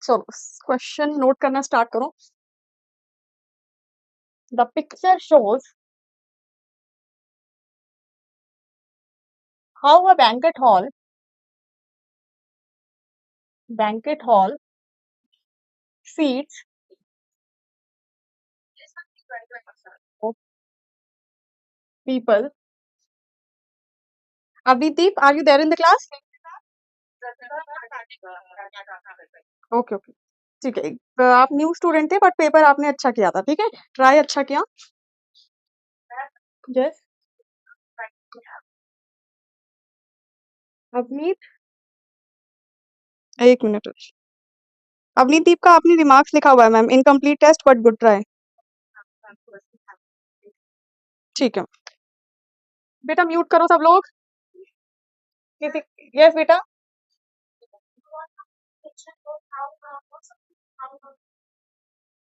चलो question note करना start करो। The picture shows how a banquet hall seats of people. Abhidip, are you there in the class? Okay okay, ठीक है। आप new student थे but paper आपने अच्छा किया था, ठीक है, ट्राई अच्छा किया। यस अवनीत, एक मिनट। अवनीदीप का आपने रिमार्क्स लिखा हुआ है ma'am, incomplete test but good try. ठीक है बेटा, म्यूट करो सब लोग। यस बेटा,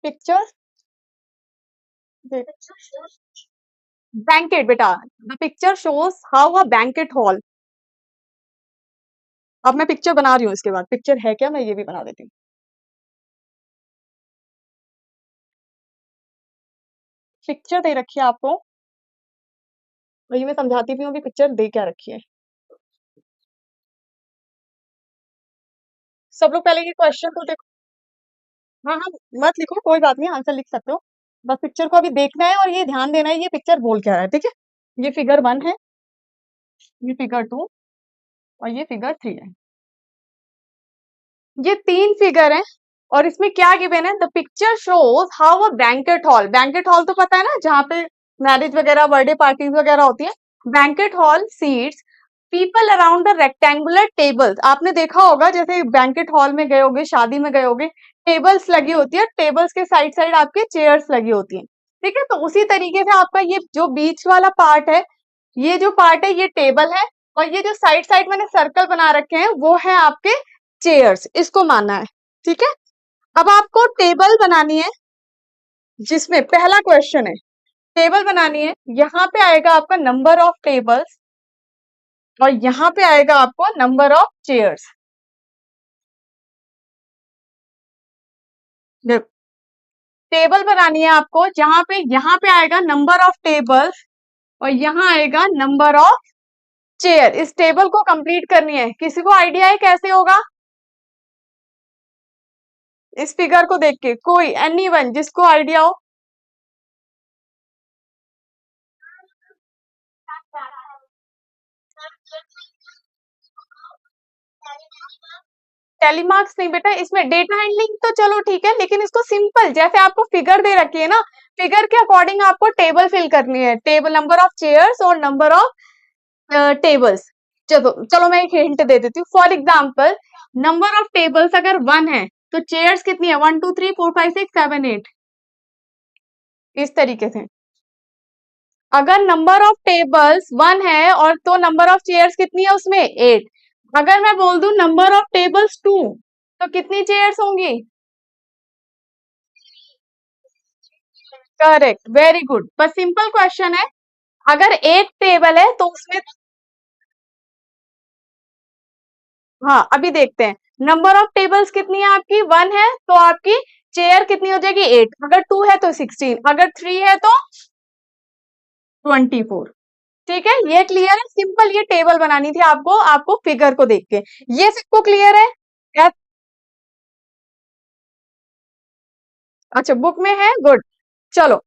पिक्चर बैंकेट बेटा, the picture shows how a banquet hall. अब मैं पिक्चर बना रही हूँ, इसके बाद पिक्चर है क्या मैं ये भी बना देती हूँ। पिक्चर दे रखी है आपको, वही मैं समझाती भी हूँ, अभी पिक्चर दे क्या रखी है। सब लोग पहले ये क्वेश्चन को देखो। हाँ हाँ, मत लिखो, कोई बात नहीं, आंसर लिख सकते हो। बस पिक्चर को अभी देखना है और ये ध्यान देना है ये पिक्चर बोल क्या रहा है, ठीक है। ये फिगर 1 है, ये फिगर 2 और ये फिगर 3 है। ये 3 फिगर हैं और इसमें क्या गिवन है, the picture shows how a banquet hall तो पता है ना, जहाँ पे मैरिज वगैरह बर्थडे पार्टीज वगैरह होती है। Banquet hall seats people around the rectangular tables. आपने देखा होगा जैसे बैंकेट हॉल में गए होगे, शादी में गए होगे, टेबल्स लगी होती है, टेबल्स के साइड साइड आपके चेयर्स लगी होती हैं, ठीक है। तो उसी तरीके से आपका ये जो बीच वाला पार्ट है, ये जो पार्ट है ये टेबल है, और ये जो साइड साइड मैंने सर्कल बना रखे हैं वो है आपके चेयर्स, इसको मानना है, ठीक है। अब आपको टेबल बनानी है, जिसमें पहला क्वेश्चन है, टेबल बनानी है। यहाँ पे आएगा आपका नंबर ऑफ टेबल्स और यहाँ पे आएगा आपको नंबर ऑफ चेयर्स। टेबल बनानी है आपको, जहां पे यहाँ पे आएगा नंबर ऑफ टेबल्स और यहाँ आएगा नंबर ऑफ चेयर। इस टेबल को कंप्लीट करनी है। किसी को आइडिया है कैसे होगा? इस फिगर को देख के कोई एनीवन जिसको आइडिया हो। टेलीमार्क्स नहीं बेटा, इसमें डेटा हैंडलिंग तो चलो ठीक है, लेकिन इसको सिंपल, जैसे आपको फिगर दे रखी है ना, फिगर के अकॉर्डिंग आपको टेबल फिल करनी है, टेबल नंबर ऑफ चेयर्स और नंबर ऑफ टेबल्स। चलो चलो मैं एक हिंट दे देती हूँ। For example, number of tables अगर 1 है तो चेयर्स कितनी है, 1 2 3 4 5 6 7 8, इस तरीके से। अगर नंबर ऑफ टेबल्स 1 है और तो नंबर ऑफ चेयर्स कितनी है उसमें 8। अगर मैं बोल दूं नंबर ऑफ टेबल्स 2 तो कितनी चेयर्स होंगी? Correct, very good. बस सिंपल क्वेश्चन है। अगर एक टेबल है तो उसमें, हाँ अभी देखते हैं, नंबर ऑफ टेबल्स कितनी है आपकी, 1 है तो आपकी चेयर कितनी हो जाएगी 8, अगर 2 है तो 16, अगर 3 है तो 24। ठीक है, ये क्लियर है, सिंपल ये टेबल बनानी थी आपको, आपको फिगर को देख के। ये सबको क्लियर है क्या? अच्छा बुक में है, गुड। चलो,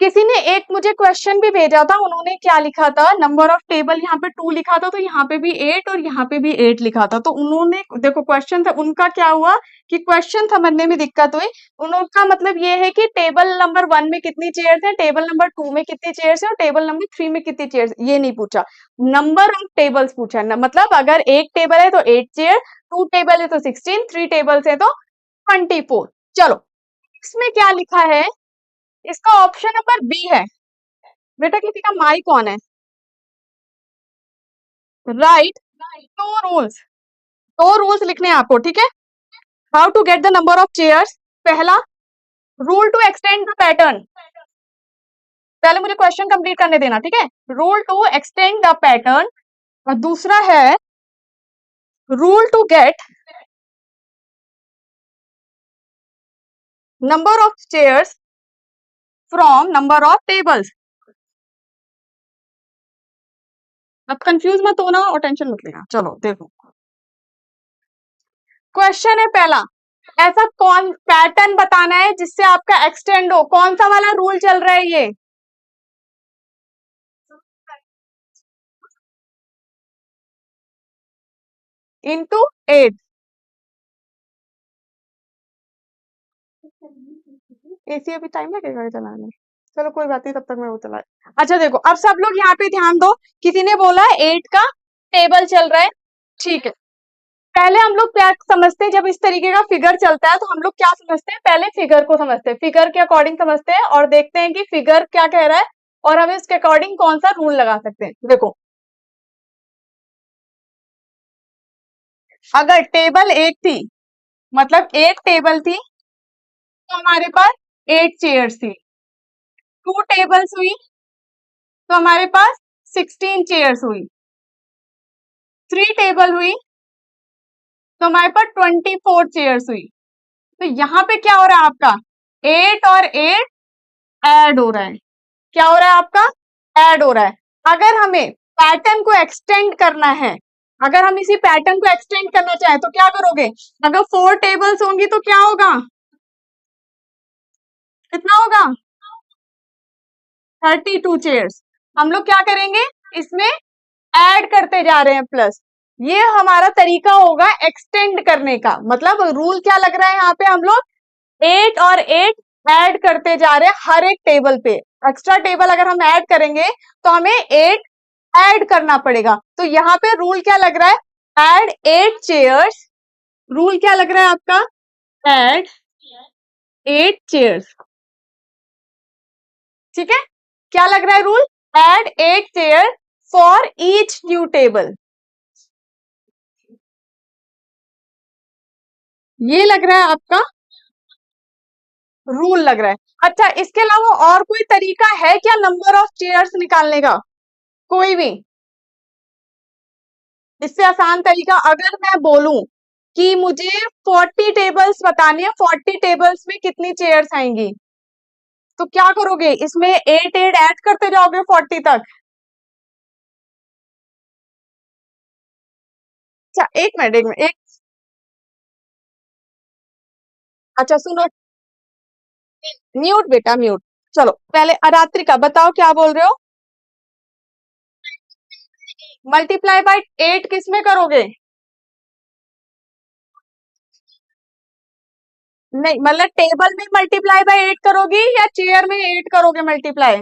किसी ने एक मुझे क्वेश्चन भी भेजा था, उन्होंने क्या लिखा था, नंबर ऑफ टेबल यहाँ पे 2 लिखा था तो यहाँ पे भी 8 और यहाँ पे भी 8 लिखा था। तो उन्होंने देखो क्वेश्चन था उनका, क्या हुआ कि क्वेश्चन समझने में दिक्कत हुई। उनका मतलब ये है कि टेबल नंबर 1 में कितनी चेयर्स है, टेबल नंबर 2 में कितनी चेयर्स है और टेबल नंबर 3 में कितनी चेयर्स, ये नहीं पूछा, नंबर ऑफ टेबल्स पूछा है। मतलब अगर एक टेबल है तो 8 चेयर, 2 टेबल है तो 16, 3 टेबल्स है तो 24। चलो, इसमें क्या लिखा है, इसका ऑप्शन नंबर बी है। बेटा किसी का माइक ऑन है। राइट, टू रूल्स, 2 रूल्स लिखने हैं आपको, ठीक है। How to get the number of chairs. पहला, rule to extend the pattern. पहले मुझे क्वेश्चन कंप्लीट करने देना, ठीक है। Rule to extend the pattern, और दूसरा है rule to get number of chairs from number of tables. अब कंफ्यूज मत होना और टेंशन मत लेना। चलो देखो, क्वेश्चन है पहला, ऐसा कौन पैटर्न बताना है जिससे आपका एक्सटेंड हो। कौन सा वाला रूल चल रहा है ये? इंटू 8। एसी अभी टाइम लगेगा चलाने में। चलो कोई बात नहीं, तब तक मैं वो चला। अच्छा देखो, अब सब लोग यहाँ पे ध्यान दो। किसी ने बोला 8 का टेबल चल रहा है, ठीक है। पहले हम लोग क्या समझते हैं, जब इस तरीके का फिगर चलता है तो हम लोग क्या समझते हैं, पहले फिगर को समझते हैं, फिगर के अकॉर्डिंग समझते हैं और देखते हैं कि फिगर क्या कह रहा है और हम इसके अकॉर्डिंग कौन सा रूल लगा सकते हैं। देखो, अगर टेबल 8 थी, मतलब 8 टेबल थी, तो हमारे पास 8 चेयर्स थी। 2 टेबल्स हुई तो हमारे पास 16 चेयर्स हुई। 3 टेबल हुई तो हमारे पास 24 चेयर्स हुई। तो यहाँ पे क्या हो रहा है आपका, 8 और 8 ऐड हो रहा है। क्या हो रहा है आपका, ऐड हो रहा है। अगर हमें पैटर्न को एक्सटेंड करना है, अगर हम इसी पैटर्न को एक्सटेंड करना चाहें तो क्या करोगे, अगर 4 टेबल्स होंगी तो क्या होगा, कितना होगा, 32 चेयर्स। हम लोग क्या करेंगे, इसमें ऐड करते जा रहे हैं प्लस। ये हमारा तरीका होगा एक्सटेंड करने का। मतलब रूल क्या लग रहा है यहाँ पे, हम लोग 8 और 8 ऐड करते जा रहे हैं हर एक टेबल पे। एक्स्ट्रा टेबल अगर हम ऐड करेंगे तो हमें 8 ऐड करना पड़ेगा। तो यहाँ पे रूल क्या लग रहा है, ऐड 8 चेयर्स। रूल क्या लग रहा है आपका, ऐड 8 चेयर्स। ठीक है, क्या लग रहा है rule, add 8 chair for each new table. ये लग रहा है आपका रूल लग रहा है। अच्छा, इसके अलावा और कोई तरीका है क्या नंबर ऑफ चेयर्स निकालने का, कोई भी? इससे आसान तरीका, अगर मैं बोलूं कि मुझे 40 टेबल्स बताने हैं, 40 टेबल्स में कितनी चेयर्स आएंगी, तो क्या करोगे, इसमें 8 8 ऐड करते जाओगे 40 तक। अच्छा एक मिनट, एक मिनट, एक, अच्छा सुनो, म्यूट बेटा म्यूट। चलो पहले अरात्रिका बताओ क्या बोल रहे हो, मल्टीप्लाई बाय 8 किस में करोगे? नहीं मतलब टेबल में मल्टीप्लाई बाय 8 करोगी या चेयर में 8 करोगे मल्टीप्लाई?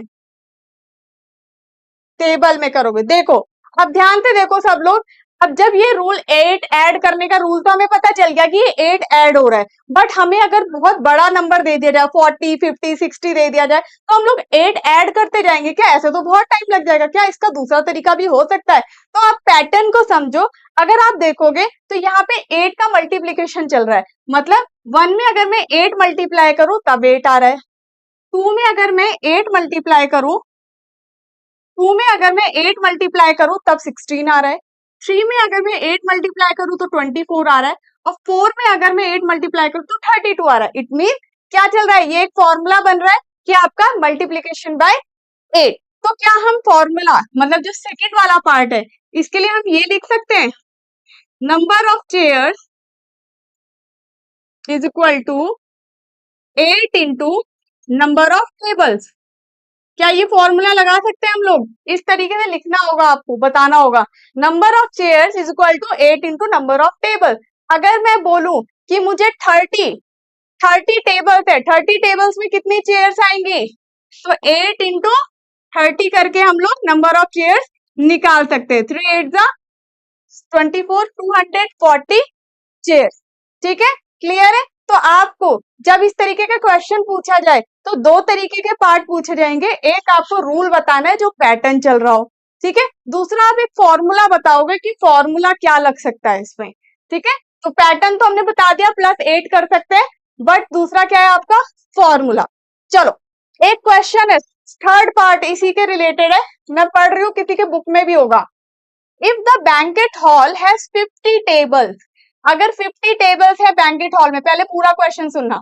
टेबल में करोगे। देखो, अब ध्यान से देखो सब लोग। अब जब ये रूल 8 ऐड करने का रूल, तो हमें पता चल गया कि ये 8 ऐड हो रहा है। बट हमें अगर बहुत बड़ा नंबर दे दिया जाए, 40 50 60 दे दिया जाए, तो हम लोग 8 ऐड करते जाएंगे क्या? ऐसे तो बहुत टाइम लग जाएगा। क्या इसका दूसरा तरीका भी हो सकता है? तो आप पैटर्न को समझो। अगर आप देखोगे तो यहाँ पे 8 का मल्टीप्लीकेशन चल रहा है। मतलब 1 में अगर मैं 8 मल्टीप्लाई करूं तब 8 आ रहा है। 2 में अगर मैं 8 मल्टीप्लाई करूं, 2 में अगर मैं 8 मल्टीप्लाई करूं तब 16 आ रहा है। 3 में अगर मैं 8 मल्टीप्लाई करूं तो 24 आ रहा है। और 4 में अगर मैं 8 मल्टीप्लाई करूं तो 32 आ रहा है। इट मीन क्या चल रहा है, ये एक फॉर्मूला बन रहा है कि आपका मल्टीप्लीकेशन बाय 8। तो क्या हम फॉर्मूला, मतलब जो सेकेंड वाला पार्ट है, इसके लिए हम ये लिख सकते हैं, number of chairs is equal to 8 into number of tables. क्या ये फॉर्मूला लगा सकते हैं हम लोग? इस तरीके से लिखना होगा, आपको बताना होगा, number of chairs is equal to 8 into number of table. अगर मैं बोलूं कि मुझे 30 टेबल्स है, 30 टेबल्स में कितनी चेयर्स आएंगी, तो 8 इंटू 30 करके हम लोग नंबर ऑफ चेयर्स निकाल सकते हैं। 3 8 जा 24, 240 चेयर्स। ठीक है, क्लियर है? तो आपको जब इस तरीके का क्वेश्चन पूछा जाए तो दो तरीके के पार्ट पूछे जाएंगे। एक आपको रूल बताना है जो पैटर्न चल रहा हो, ठीक है। दूसरा आप एक फॉर्मूला बताओगे कि फॉर्मूला क्या लग सकता है इसमें, ठीक है। तो पैटर्न तो हमने बता दिया, +8 कर सकते हैं, बट दूसरा क्या है आपका, फॉर्मूला। चलो एक क्वेश्चन है, थर्ड पार्ट इसी के रिलेटेड है, मैं पढ़ रही हूँ, किसी के बुक में भी होगा। If the banquet hall has 50 tables, अगर 50 टेबल्स है बैंकेट हॉल में, पहले पूरा क्वेश्चन सुनना,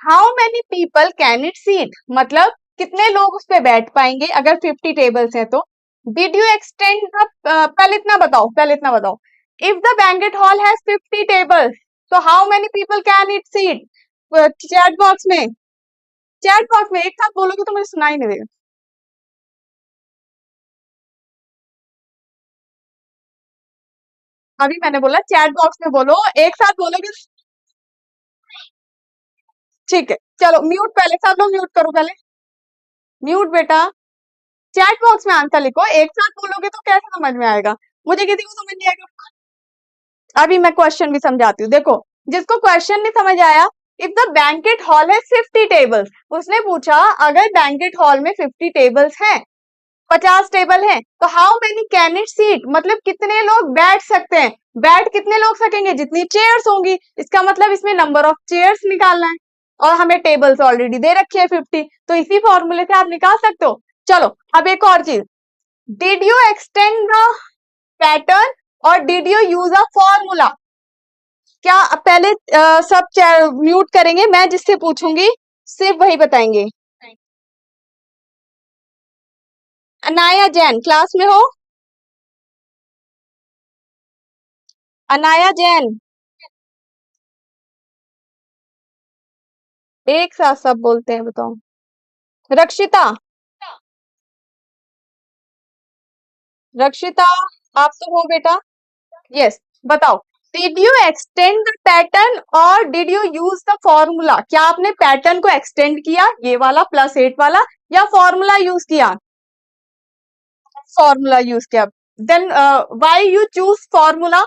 how many people can it seat, मतलब कितने लोग उस पे बैठ पाएंगे अगर 50 टेबल्स हैं तो। डिड यू एक्सटेंड द, पहले इतना बताओ, if the banquet hall has 50 tables तो how many people can it seat. Chat box में एक साथ बोलोगे तो मुझे सुनाई नहीं देगा। अभी मैंने बोला चैट बॉक्स में बोलो, एक साथ बोलोगे। ठीक है, चलो म्यूट, पहले सब लोग म्यूट करो पहले। म्यूट बेटा। चैट बॉक्स में आंसर लिखो, एक साथ बोलोगे तो कैसे समझ में आएगा, मुझे किसी को समझ नहीं आएगा। अभी मैं क्वेश्चन भी समझाती हूँ, देखो जिसको क्वेश्चन नहीं समझ आया, इफ द बैंकेट हॉल है 50 टेबल्स, उसने पूछा अगर बैंकेट हॉल में 50 टेबल्स हैं, 50 टेबल हैं, तो how many can it seat, मतलब कितने लोग बैठ सकते हैं। बैठ कितने लोग सकेंगे, जितनी चेयर्स होंगी, इसका मतलब इसमें नंबर ऑफ चेयर्स निकालना है, और हमें टेबल्स ऑलरेडी दे रखी है 50, तो इसी फॉर्मूले से आप निकाल सकते हो। चलो अब एक और चीज, did you extend the pattern और did you use a formula. क्या पहले सब म्यूट करेंगे, मैं जिससे पूछूंगी सिर्फ वही बताएंगे। अनाया जैन क्लास में हो, अनाया जैन, एक साथ सब बोलते हैं, बताओ। रक्षिता, रक्षिता आप तो हो बेटा, यस, बताओ, did you extend the pattern और did you use the formula, क्या आपने पैटर्न को एक्सटेंड किया, ये वाला +8 वाला, या फॉर्मूला यूज किया। फॉर्मूला यूज किया, then why you choose formula.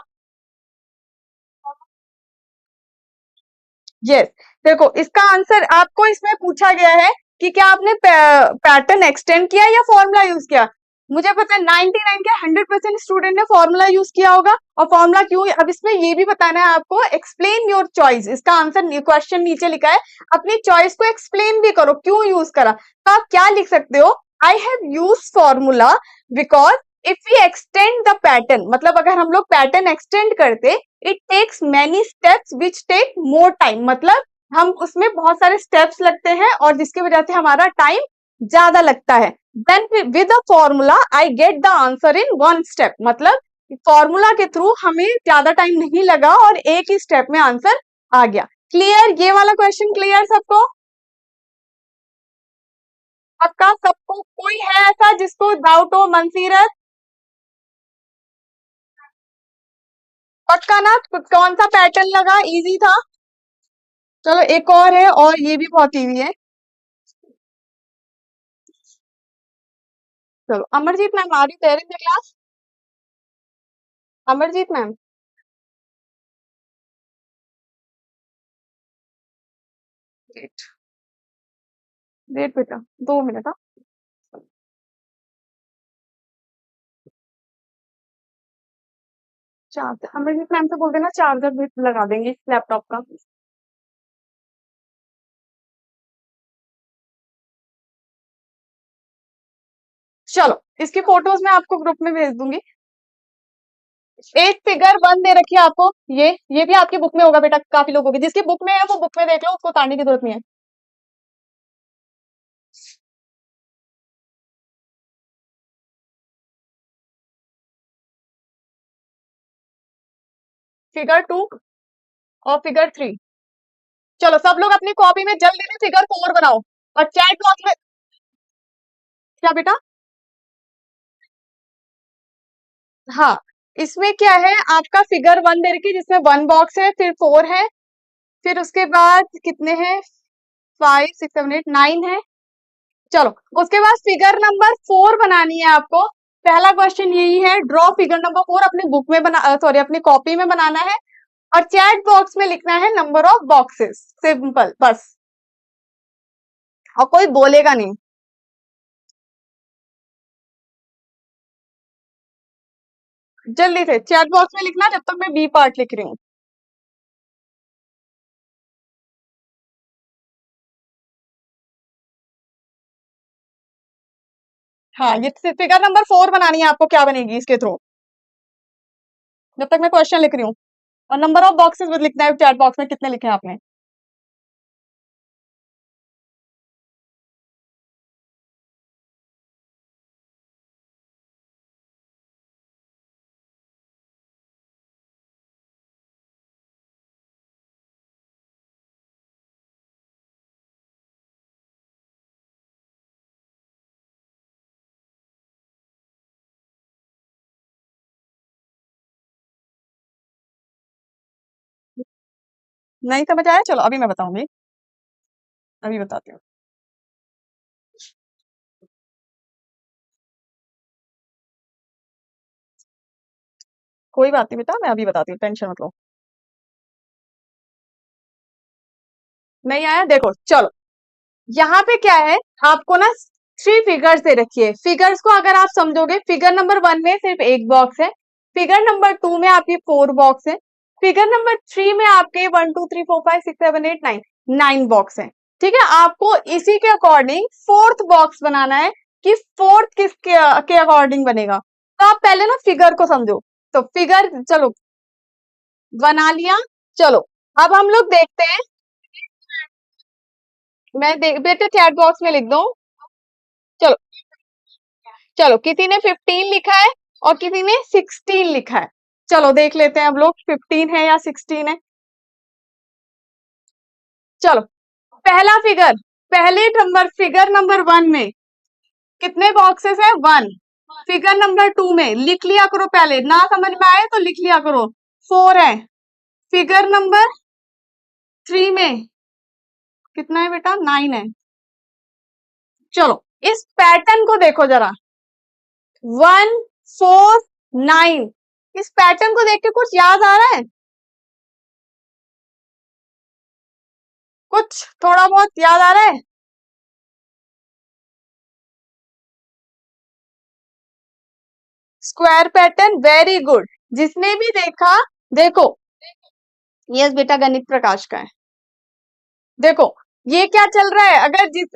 Yes, देखो इसका आंसर आपको इसमें पूछा गया है कि क्या आपने पैटर्न एक्सटेंड किया या फॉर्मूला यूज किया। मुझे पता है 99 के 100% स्टूडेंट ने फॉर्मूला यूज किया होगा, और फॉर्मूला क्यों, अब इसमें ये भी बताना है आपको, एक्सप्लेन योर चॉइस, इसका आंसर क्वेश्चन नीचे लिखा है, अपनी चॉइस को एक्सप्लेन भी करो क्यों यूज करा। तो आप क्या लिख सकते हो, I have use formula because if we extend the pattern, मतलब अगर हम लोग पैटर्न एक्सटेंड करते, it takes many steps which take more time, मतलब हम उसमें बहुत सारे स्टेप्स लगते हैं और जिसकी वजह से हमारा टाइम ज्यादा लगता है। Then with a formula I get the answer in 1 step, मतलब फॉर्मूला के थ्रू हमें ज्यादा टाइम नहीं लगा और एक ही स्टेप में आंसर आ गया। क्लियर, ये वाला क्वेश्चन क्लियर सबको, पक्का सबको, कोई है ऐसा जिसको डाउट हो, मनसीरत पक्का ना, कौन सा पैटर्न लगा, इजी था। चलो एक और है, और ये भी बहुत इजी है। चलो अमरजीत मैम आ रही there in the class, Amarjeet ma'am, wait, wait बेटा, 2 मिनट। हाँ, चार्जर अमरजीत मैम से बोल देना, चार्जर भी लगा देंगे लैपटॉप का। चलो इसकी फोटोज मैं आपको ग्रुप में भेज दूंगी। एक फिगर 1 दे रखी है आपको, ये भी आपकी बुक में होगा बेटा, काफी लोगों की, जिसकी बुक में है वो बुक में देख लो, उसको उतारने की जरूरत नहीं है। फिगर 2 और फिगर 3, चलो सब लोग अपनी कॉपी में जल्दी से फिगर 4 बनाओ, और चैट बॉक्स में, क्या बेटा, हाँ, इसमें क्या है, आपका फिगर 1 दे रखी है जिसमें 1 बॉक्स है, फिर 4 है, फिर उसके बाद कितने हैं, 5 6 7 8 9 है। चलो उसके बाद फिगर नंबर 4 बनानी है आपको। पहला क्वेश्चन यही है, ड्रॉ फिगर नंबर 4, अपनी बुक में बना, सॉरी अपनी कॉपी में बनाना है, और चैट बॉक्स में लिखना है नंबर ऑफ बॉक्सेस, सिंपल बस, और कोई बोलेगा नहीं। जल्दी से चैट बॉक्स में लिखना, जब तक मैं बी पार्ट लिख रही हूँ। हाँ, ये फिगर नंबर 4 बनानी है आपको, क्या बनेगी इसके थ्रू, जब तक मैं क्वेश्चन लिख रही हूँ। और नंबर ऑफ बॉक्सेस लिखना है चैट बॉक्स में, कितने लिखे हैं आपने। नहीं समझ आया? चलो अभी मैं बताऊंगी, अभी बताती हूँ। कोई बात नहीं बेटा, मैं अभी बताती हूँ, टेंशन मत लो। नहीं आया? देखो चलो, यहाँ पे क्या है, आपको ना थ्री फिगर्स दे रखी है। फिगर्स को अगर आप समझोगे, फिगर नंबर 1 में सिर्फ एक बॉक्स है, फिगर नंबर 2 में आपके 4 बॉक्स है, फिगर नंबर 3 में आपके 1 2 3 4 5 6 7 8 9 9 बॉक्स है। ठीक है, आपको इसी के अकॉर्डिंग फोर्थ बॉक्स बनाना है कि फोर्थ के अकॉर्डिंग बनेगा। तो आप पहले ना फिगर को समझो। तो फिगर चलो बना लिया। चलो अब हम लोग देखते हैं। मैं देख बेटे चैट बॉक्स में लिख दो। चलो, चलो किसी ने 15 लिखा है और किसी ने 16 लिखा है। चलो देख लेते हैं हम लोग 15 है या 16 है। चलो पहला फिगर, पहले नंबर फिगर नंबर 1 में कितने बॉक्सेस है? 1। फिगर नंबर 2 में लिख लिया करो, पहले ना समझ में आए तो लिख लिया करो, 4 है। फिगर नंबर 3 में कितना है बेटा? 9 है। चलो इस पैटर्न को देखो जरा, 1 4 9। इस पैटर्न को देख के कुछ याद आ रहा है? कुछ थोड़ा बहुत याद आ रहा है? Square pattern, very good. जिसने भी देखा, देखो, यस बेटा गणित प्रकाश का है। देखो ये क्या चल रहा है,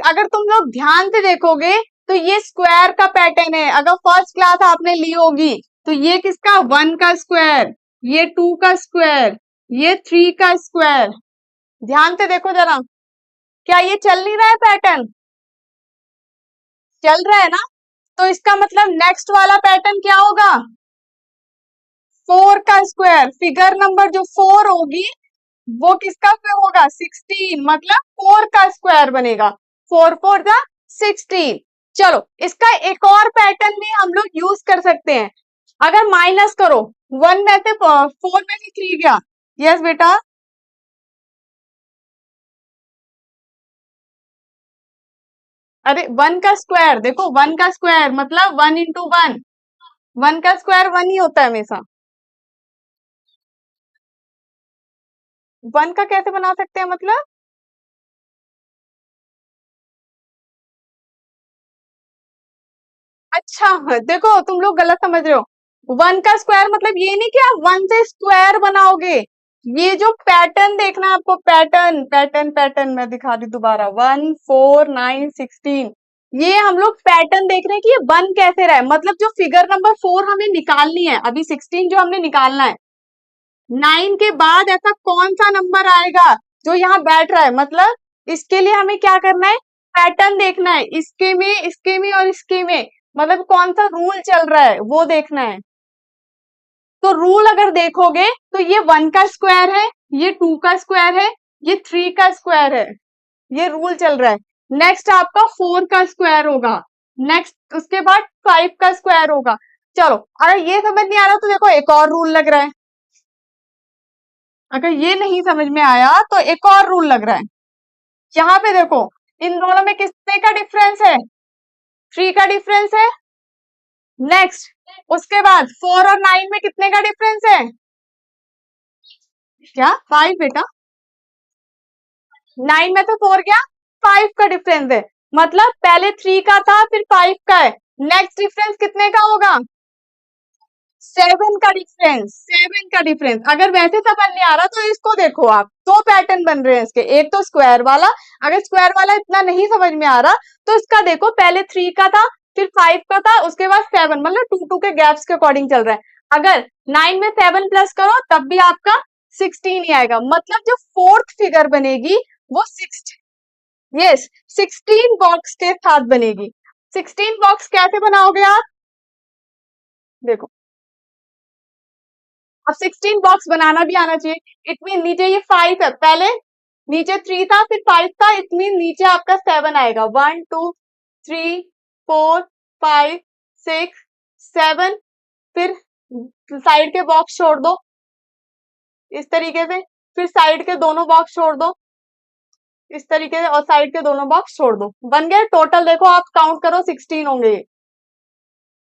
अगर तुम लोग ध्यान से देखोगे तो ये स्क्वायर का पैटर्न है। अगर फर्स्ट क्लास आपने ली होगी तो ये किसका? 1 का स्क्वायर, ये 2 का स्क्वायर, ये 3 का स्क्वायर। ध्यान से देखो जरा, क्या ये चल नहीं रहा है पैटर्न? चल रहा है ना? तो इसका मतलब नेक्स्ट वाला पैटर्न क्या होगा? 4 का स्क्वायर। फिगर नंबर जो 4 होगी वो किसका स्क्वायर होगा? 16, मतलब 4 का स्क्वायर बनेगा। 4 4 जा 16। चलो इसका एक और पैटर्न भी हम लोग यूज कर सकते हैं। अगर माइनस करो, 1 में से 4 में से 3 गया। यस बेटा, अरे 1 का स्क्वायर देखो, 1 का स्क्वायर मतलब 1 इंटू 1। 1 का स्क्वायर 1 ही होता है हमेशा। 1 का कैसे बना सकते हैं मतलब? अच्छा देखो तुम लोग गलत समझ रहे हो। 1 का स्क्वायर मतलब ये नहीं कि आप 1 से स्क्वायर बनाओगे। ये जो पैटर्न देखना है आपको, पैटर्न पैटर्न पैटर्न मैं दिखा रही हूँ दोबारा, 1 4 9 16। ये हम लोग पैटर्न देख रहे हैं कि ये बन कैसे रहा है। मतलब जो फिगर नंबर 4 हमें निकालनी है, अभी 16 जो हमने निकालना है, 9 के बाद ऐसा कौन सा नंबर आएगा जो यहाँ बैठ रहा है। मतलब इसके लिए हमें क्या करना है? पैटर्न देखना है, इसके में और इसके में, मतलब कौन सा रूल चल रहा है वो देखना है। तो रूल अगर देखोगे तो ये 1 का स्क्वायर है, ये 2 का स्क्वायर है, ये 3 का स्क्वायर है, ये रूल चल रहा है। नेक्स्ट आपका 4 का स्क्वायर होगा, नेक्स्ट उसके बाद 5 का स्क्वायर होगा। चलो अगर ये समझ नहीं आ रहा तो देखो एक और रूल लग रहा है। अगर ये नहीं समझ में आया तो एक और रूल लग रहा है। यहाँ पे देखो, इन दोनों में कितने का डिफरेंस है? 3 का डिफरेंस है। नेक्स्ट उसके बाद 4 और 9 में कितने का डिफरेंस है? क्या? 5 बेटा। 9 में तो 4 गया, 5 का डिफरेंस है। मतलब पहले 3 का था फिर 5 का है। नेक्स्ट डिफरेंस कितने का होगा? 7 का डिफरेंस। 7 का डिफरेंस। अगर वैसे समझ नहीं आ रहा तो इसको देखो आप, दो पैटर्न बन रहे हैं इसके। एक तो स्क्वायर वाला, अगर स्क्वायर वाला इतना नहीं समझ में आ रहा तो इसका देखो, पहले 3 का था फिर 5 का था उसके बाद 7, मतलब 2 2 के गैप्स के अकॉर्डिंग चल रहा है। अगर 9 में 7 प्लस करो तब भी आपका 16 ही आएगा। मतलब जो फोर्थ फिगर बनेगी वो 16, यस 16 बॉक्स के साथ बनेगी। 16 बॉक्स कैसे बनाओगे आप? देखो अब 16 बॉक्स बनाना भी आना चाहिए। इट मीन नीचे ये 5 है, पहले नीचे 3 था फिर 5 था, इट मीन नीचे आपका 7 आएगा। 1 2 3 4 5 6 7, फिर साइड के बॉक्स छोड़ दो इस तरीके से। फिर साइड के दोनों बॉक्स छोड़ दो इस तरीके से, और साइड के दोनों बॉक्स छोड़ दो। बन गए टोटल, देखो आप काउंट करो 16 होंगे।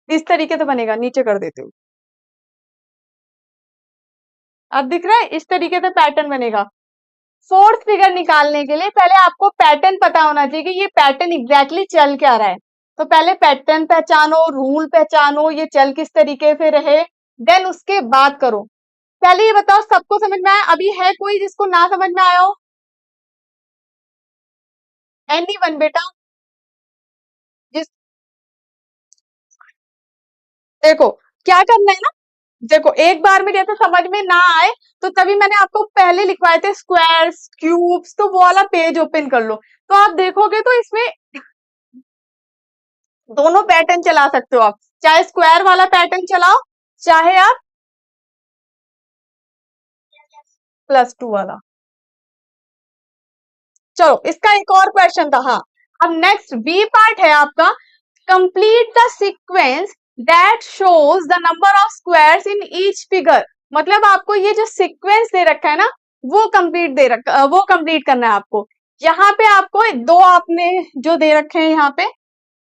इस तरीके से बनेगा, नीचे कर देते हो। अब दिख रहा है, इस तरीके से पैटर्न बनेगा। फोर्थ फिगर निकालने के लिए पहले आपको पैटर्न पता होना चाहिए कि ये पैटर्न एग्जैक्टली चल क्या रहा है। तो पहले पैटर्न पहचानो, रूल पहचानो, ये चल किस तरीके से रहे, देन उसके बाद करो। पहले ये बताओ सबको समझ में आया? अभी है कोई जिसको ना समझ में आया हो? एनीवन बेटा? जिस देखो क्या करना है ना, देखो एक बार में जैसे समझ में ना आए तो तभी मैंने आपको पहले लिखवाए थे स्क्वायर्स, क्यूब्स, तो वो वाला पेज ओपन कर लो, तो आप देखोगे तो इसमें दोनों पैटर्न चला सकते हो आप, चाहे स्क्वायर वाला पैटर्न चलाओ, चाहे आप +2 वाला। चलो इसका एक और क्वेश्चन था। हाँ, अब नेक्स्ट बी पार्ट है आपका, complete the sequence that shows the number of squares in each figure. मतलब आपको ये जो सीक्वेंस दे रखा है ना, वो कंप्लीट करना है आपको। यहाँ पे आपको दो आपने जो दे रखे हैं, यहाँ पे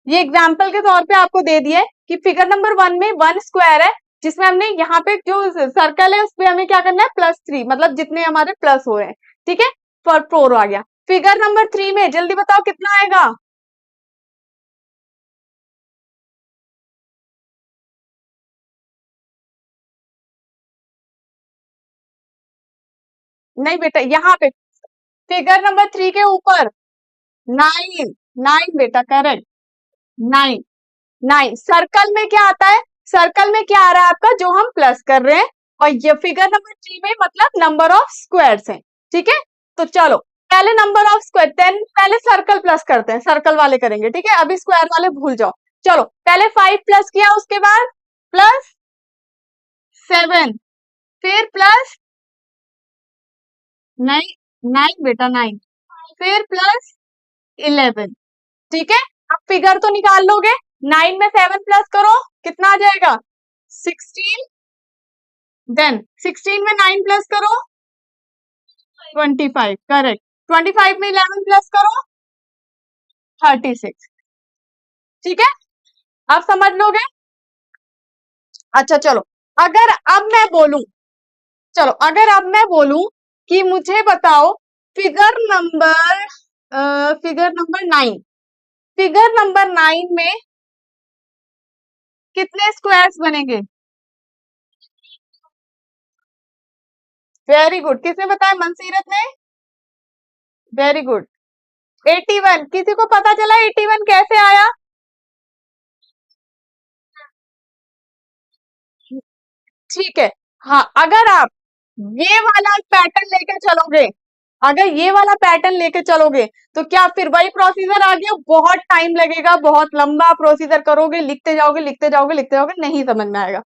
ये एग्जाम्पल के तौर पे आपको दे दिया है कि फिगर नंबर 1 में 1 स्क्वायर है, जिसमें हमने यहाँ पे जो सर्कल है उसपे हमें क्या करना है, +3, मतलब जितने हमारे प्लस हो रहे हैं, ठीक है, फॉर 4 आ गया। फिगर नंबर 3 में जल्दी बताओ कितना आएगा? नहीं बेटा, यहाँ पे फिगर नंबर 3 के ऊपर 9, 9 बेटा, करेक्ट, 9, 9। सर्कल में क्या आता है? सर्कल में क्या आ रहा है आपका, जो हम प्लस कर रहे हैं, और ये फिगर नंबर 3 में मतलब नंबर ऑफ स्क्वायर्स हैं, ठीक है। तो चलो पहले नंबर ऑफ स्क्वायर, देन पहले सर्कल प्लस करते हैं, सर्कल वाले करेंगे, ठीक है, अभी स्क्वायर वाले भूल जाओ। चलो पहले 5 प्लस किया, उसके बाद +7, फिर +9, 9 बेटा 9, फिर +11, ठीक है। अब फिगर तो निकाल लोगे, 9 में 7 प्लस करो, कितना आ जाएगा? 16, देन 16 में 9 प्लस करो, 25, करेक्ट। 25 में 11 प्लस करो, 36, ठीक है। अब समझ लोगे? अच्छा चलो, अगर अब मैं बोलूं, चलो अगर अब मैं बोलूं कि मुझे बताओ figure number figure number 9, figure number 9 में कितने स्क्वायर्स बनेंगे? वेरी गुड, किसने बताया? मनसीरत ने, वेरी गुड। 81, किसी को पता चला 81 कैसे आया? ठीक है। हाँ, अगर आप ये वाला पैटर्न लेके चलोगे, अगर ये वाला पैटर्न लेके चलोगे तो क्या फिर वही प्रोसीजर आ गया? बहुत टाइम लगेगा, बहुत लंबा प्रोसीजर करोगे, लिखते जाओगे लिखते जाओगे लिखते जाओगे, नहीं समझ में आएगा।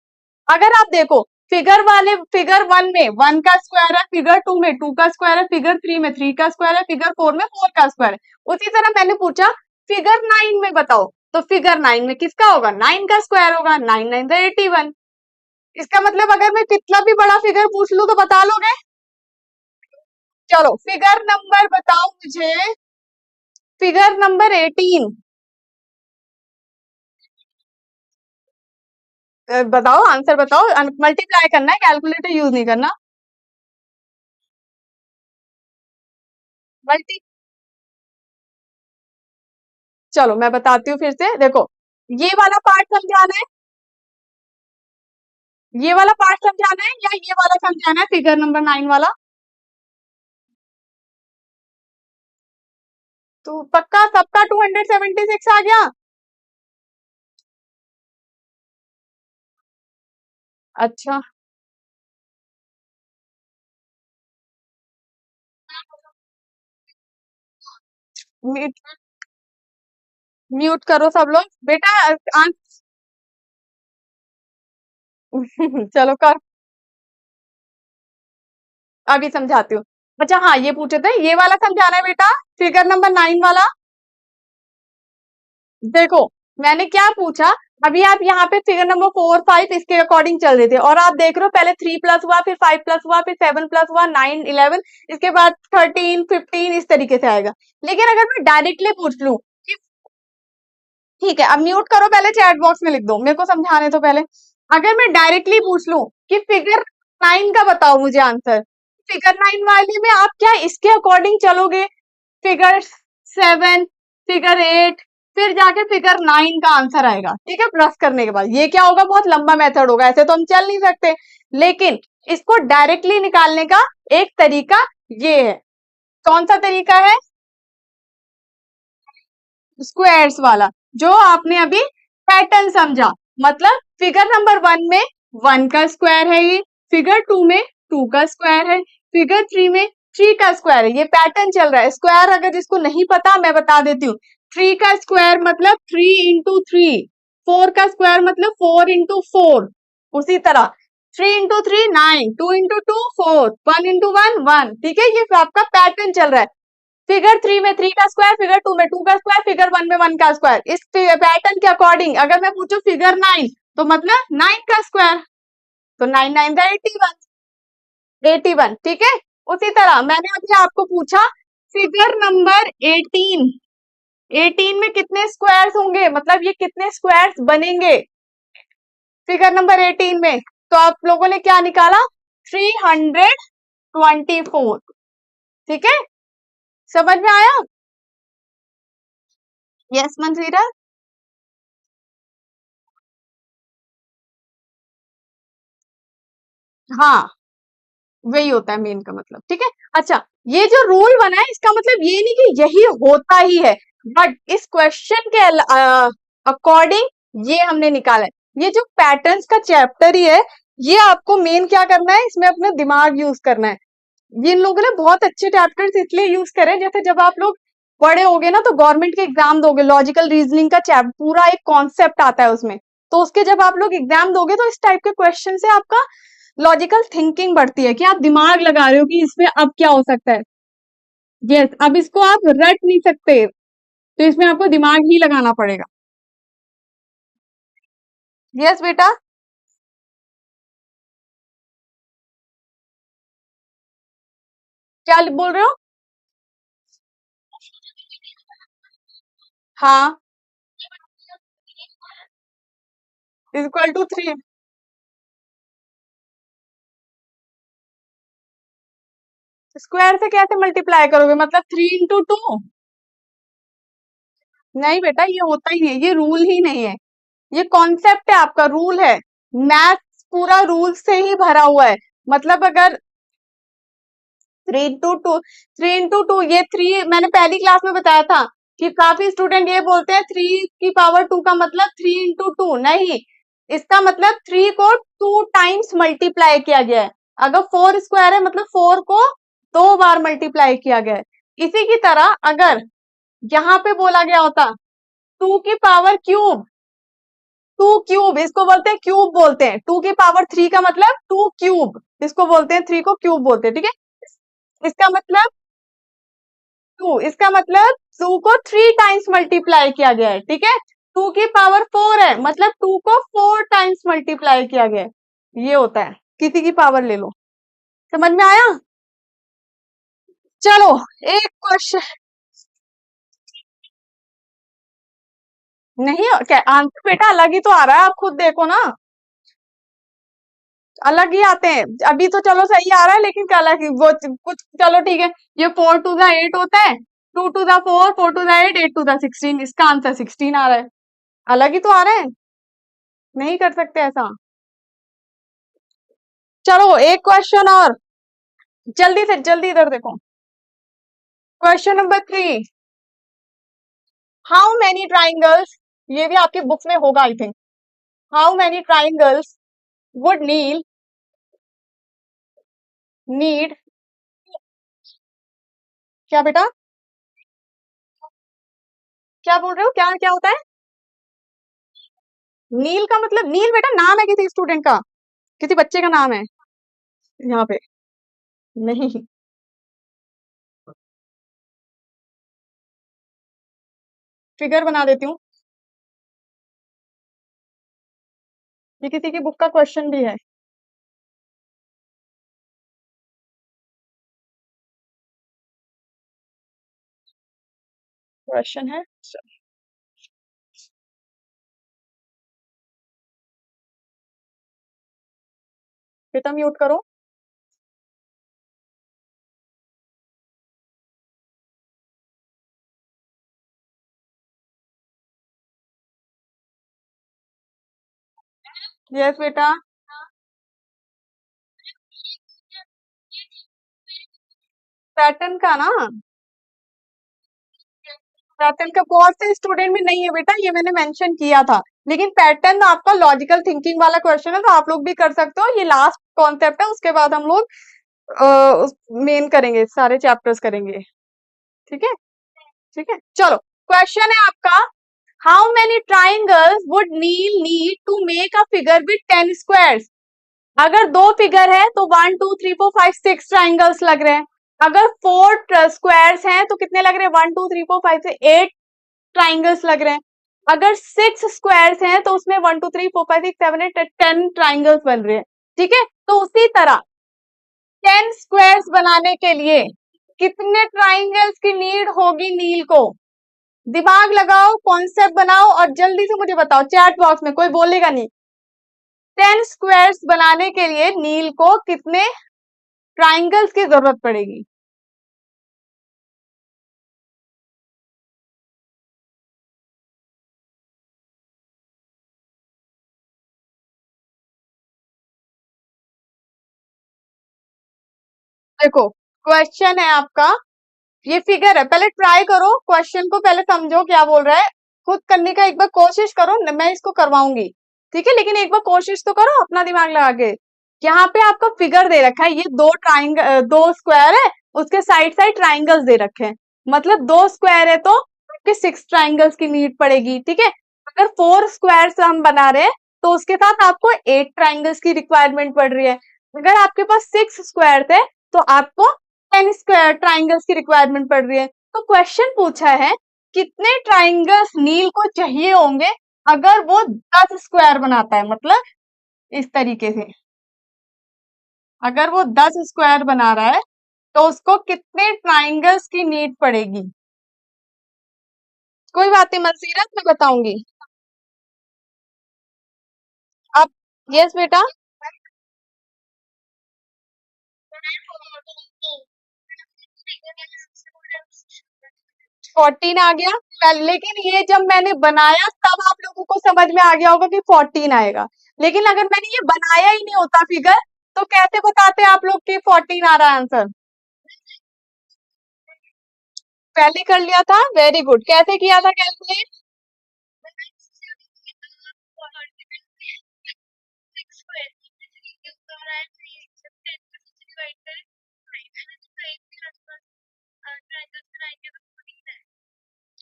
अगर आप देखो फिगर 1 में 1 का स्क्वायर है, फिगर 2 में 2 का स्क्वायर है, फिगर 3 में 3 का स्क्वायर है, फिगर 4 में 4 का स्क्वायर है। उसी तरह मैंने पूछा फिगर 9 में बताओ, तो फिगर 9 में किसका होगा? 9 का स्क्वायर होगा, 9 9 81। इसका मतलब अगर मैं कितना भी बड़ा फिगर पूछ लूं तो बता लोगे? चलो फिगर नंबर बताओ मुझे, फिगर नंबर 18 बताओ, आंसर बताओ, मल्टीप्लाई करना है, कैलकुलेटर यूज नहीं करना। मल्टी चलो मैं बताती हूँ फिर से, देखो ये वाला पार्ट समझाना है, ये वाला पार्ट समझाना है या ये वाला समझाना है, फिगर नंबर 9 वाला? तो पक्का सबका 276 आ गया? अच्छा, म्यूट म्यूट करो सब लोग बेटा। चलो कर, अभी समझाती हूँ। अच्छा हाँ, ये पूछे थे, ये वाला समझाना है बेटा, फिगर नंबर 9 वाला। देखो मैंने क्या पूछा, अभी आप यहाँ पे फिगर नंबर 4 5 इसके अकॉर्डिंग चल रहे थे और आप देख रहे हो पहले 3 प्लस हुआ, फिर 5 प्लस हुआ, फिर 7 प्लस हुआ, 9 11, इसके बाद 13 15 इस तरीके से आएगा। लेकिन अगर मैं डायरेक्टली पूछ लूं कि ठीक है, अब म्यूट करो, पहले चैट बॉक्स में लिख दो, मेरे को समझाने तो पहले। अगर मैं डायरेक्टली पूछ लूं कि फिगर 9 का बताओ मुझे आंसर, फिगर 9 वाले में आप क्या इसके अकॉर्डिंग चलोगे? फिगर 7, फिगर 8, फिर जाके फिगर 9 का आंसर आएगा, ठीक है, प्लस करने के बाद। ये क्या होगा, बहुत लंबा मेथड होगा, ऐसे तो हम चल नहीं सकते। लेकिन इसको डायरेक्टली निकालने का एक तरीका ये है। कौन सा तरीका है? स्क्वायर्स वाला, जो आपने अभी पैटर्न समझा। मतलब फिगर नंबर 1 में 1 का स्क्वायर है ये, फिगर 2 में 2 का स्क्वायर है, फिगर 3 में 3 का स्क्वायर है। ये पैटर्न चल रहा है। स्क्वायर अगर जिसको नहीं पता मैं बता देती हूँ। 3 का स्क्वायर मतलब 3 इंटू 3, 4 का स्क्वायर मतलब 4 इंटू 4। उसी तरह 3 इंटू 3 9, 2 इंटू 2 4, 1 इंटू 1 1। ठीक है, ये आपका पैटर्न चल रहा है। फिगर 3 में 3 का स्क्वायर, फिगर 2 में 2 का स्क्वायर, फिगर 1 में 1 का स्क्वायर। इस पैटर्न के अकॉर्डिंग अगर मैं पूछूं फिगर 9 तो मतलब 9 का स्क्वायर, तो 9 9 का 81, 81। ठीक है, उसी तरह मैंने अभी आपको पूछा फिगर नंबर 18, 18 में कितने स्क्वायर्स होंगे, मतलब ये कितने स्क्वायर्स बनेंगे फिगर नंबर 18 में। तो आप लोगों ने क्या निकाला? 324। ठीक है, समझ में आया? यस मंजीरा। हाँ, वही होता है मेन का मतलब। ठीक है, अच्छा, ये जो रूल बना है इसका मतलब ये नहीं कि यही होता ही है, बट इस क्वेश्चन के अकॉर्डिंग ये हमने निकाला है। ये जो पैटर्न्स का चैप्टर ही है, ये आपको मेन क्या करना है, इसमें अपना दिमाग यूज करना है। ये इन लोगों ने बहुत अच्छे चैप्टर्स इसलिए यूज करे, जैसे जब आप लोग बड़े होगे ना तो गवर्नमेंट के एग्जाम दोगे, लॉजिकल रीजनिंग का चैप्टर पूरा एक कॉन्सेप्ट आता है उसमें। तो उसके जब आप लोग एग्जाम दोगे तो इस टाइप के क्वेश्चन से आपका लॉजिकल थिंकिंग बढ़ती है कि आप दिमाग लगा रहे हो कि इसमें अब क्या हो सकता है। यस, अब इसको आप रट नहीं सकते, तो इसमें आपको दिमाग ही लगाना पड़ेगा। यस बेटा। क्या बोल रहे हो? हाँ, इक्वल टू 3। स्क्वायर से कैसे मल्टीप्लाई करोगे, मतलब 3 इंटू 2? नहीं बेटा, ये होता ही नहीं है, ये रूल ही नहीं है। ये कॉन्सेप्ट है आपका, रूल है। मैथ्स पूरा रूल से ही भरा हुआ है। मतलब अगर 3 इंटू टू ये 3 मैंने पहली क्लास में बताया था कि काफी स्टूडेंट ये बोलते हैं 3 की पावर 2 का मतलब 3 इंटू 2 नहीं, इसका मतलब 3 को 2 टाइम्स मल्टीप्लाई किया गया है। अगर 4 स्क्वायर है मतलब 4 को 2 बार मल्टीप्लाई किया गया है। इसी की तरह अगर यहाँ पे बोला गया होता 2 की पावर क्यूब, 2 क्यूब इसको बोलते हैं, क्यूब बोलते हैं। 2 की पावर 3 का मतलब 2 क्यूब, इसको बोलते हैं, 3 को क्यूब बोलते हैं। ठीक है, इसका मतलब 2, इसका मतलब 2 को 3 टाइम्स मल्टीप्लाई किया गया है। ठीक है, 2 की पावर 4 है मतलब 2 को 4 टाइम्स मल्टीप्लाई किया गया है। ये होता है, किसी की पावर ले लो। समझ में आया? चलो, एक क्वेश्चन। नहीं, क्या आंसर बेटा अलग ही तो आ रहा है, आप खुद देखो ना, अलग ही आते हैं। अभी तो चलो सही आ रहा है, लेकिन क्या अलग वो कुछ, चलो ठीक है। ये 4 टू द 8 होता है, 2 to the 4, 4 to the 8, 8 to the 16, इसका आंसर 16 आ रहा है। अलग ही तो आ रहा है, नहीं कर सकते ऐसा। चलो एक क्वेश्चन और, जल्दी से जल्दी इधर देखो। Question number 3, how many triangles, ये भी आपकी बुक्स में होगा I think. How many triangles would need, क्या बेटा, क्या बोल रहे हो, क्या क्या होता है? नील का मतलब, नील बेटा नाम है किसी स्टूडेंट का, किसी बच्चे का नाम है यहाँ पे। नहीं, फिगर बना देती हूँ। ये किसी की बुक का क्वेश्चन भी है। क्वेश्चन है, बेटा म्यूट करो। यस बेटा। पैटर्न का ना, पैटर्न का बहुत से स्टूडेंट में नहीं है बेटा, ये मैंने मेंशन किया था। लेकिन पैटर्न आपका लॉजिकल थिंकिंग वाला क्वेश्चन है, तो आप लोग भी कर सकते हो। ये लास्ट कॉन्सेप्ट है, उसके बाद हम लोग मेन करेंगे, सारे चैप्टर्स करेंगे। ठीक है, ठीक है, चलो। क्वेश्चन है आपका, how many triangles would Neil need to make a figure with 10 squares. अगर दो फिगर है तो 1 2 3 4 5 6 ट्राइंगल्स लग रहे हैं। अगर 4 स्क्वायर्स हैं तो कितने लग रहे हैं? 1 2 3 4 5 से 8 ट्राइंगल्स लग रहे हैं। अगर 6 स्क्वायर्स हैं तो उसमें 1 2 3 4 5 6 7 8 10 ट्राइंगल्स बन रहे हैं। ठीक है, तो उसी तरह 10 स्क्वायर्स बनाने के लिए कितने ट्राइंगल्स की नीड होगी नील को? दिमाग लगाओ, कॉन्सेप्ट बनाओ और जल्दी से मुझे बताओ चैट बॉक्स में, कोई बोलेगा नहीं। 10 स्क्वायर्स बनाने के लिए नील को कितने ट्राइंगल्स की जरूरत पड़ेगी? देखो, क्वेश्चन है आपका, ये फिगर है, पहले ट्राई करो, क्वेश्चन को पहले समझो क्या बोल रहा है। खुद करने का एक बार कोशिश करो, मैं इसको करवाऊंगी। ठीक है, लेकिन एक बार कोशिश तो करो अपना दिमाग लगा के। यहाँ पे आपका फिगर दे रखा है, ये दो ट्राइंगल, दो स्क्वायर है, उसके साइड साइड ट्राइंगल्स दे रखे हैं। मतलब दो स्क्वायर है तो आपके 6 ट्राइंगल्स की नीड पड़ेगी। ठीक है, अगर 4 स्क्वायर हम बना रहे हैं तो उसके साथ आपको 8 ट्राइंगल्स की रिक्वायरमेंट पड़ रही है। अगर आपके पास 6 स्क्वायर थे तो आपको 10 स्क्वायर ट्राइंगल्स की रिक्वायरमेंट पड़ रही है। तो क्वेश्चन पूछा है कितने ट्राइंगल्स नील को चाहिए होंगे अगर वो 10 स्क्वायर बनाता है। मतलब इस तरीके से, अगर वो 10 स्क्वायर बना रहा है तो उसको कितने ट्राइंगल्स की नीड पड़ेगी? कोई बात नहीं मनसीरत, मैं बताऊंगी। आप, यस बेटा, 14 आ गया। लेकिन ये जब मैंने बनाया तब आप लोगों को समझ में आ गया होगा कि 14 आएगा। लेकिन अगर मैंने ये बनाया ही नहीं होता फिगर, तो कैसे बताते आप लोग कि 14 आ रहा है आंसर? पहले कर लिया था, वेरी गुड। कैसे किया था कैलकुलेट?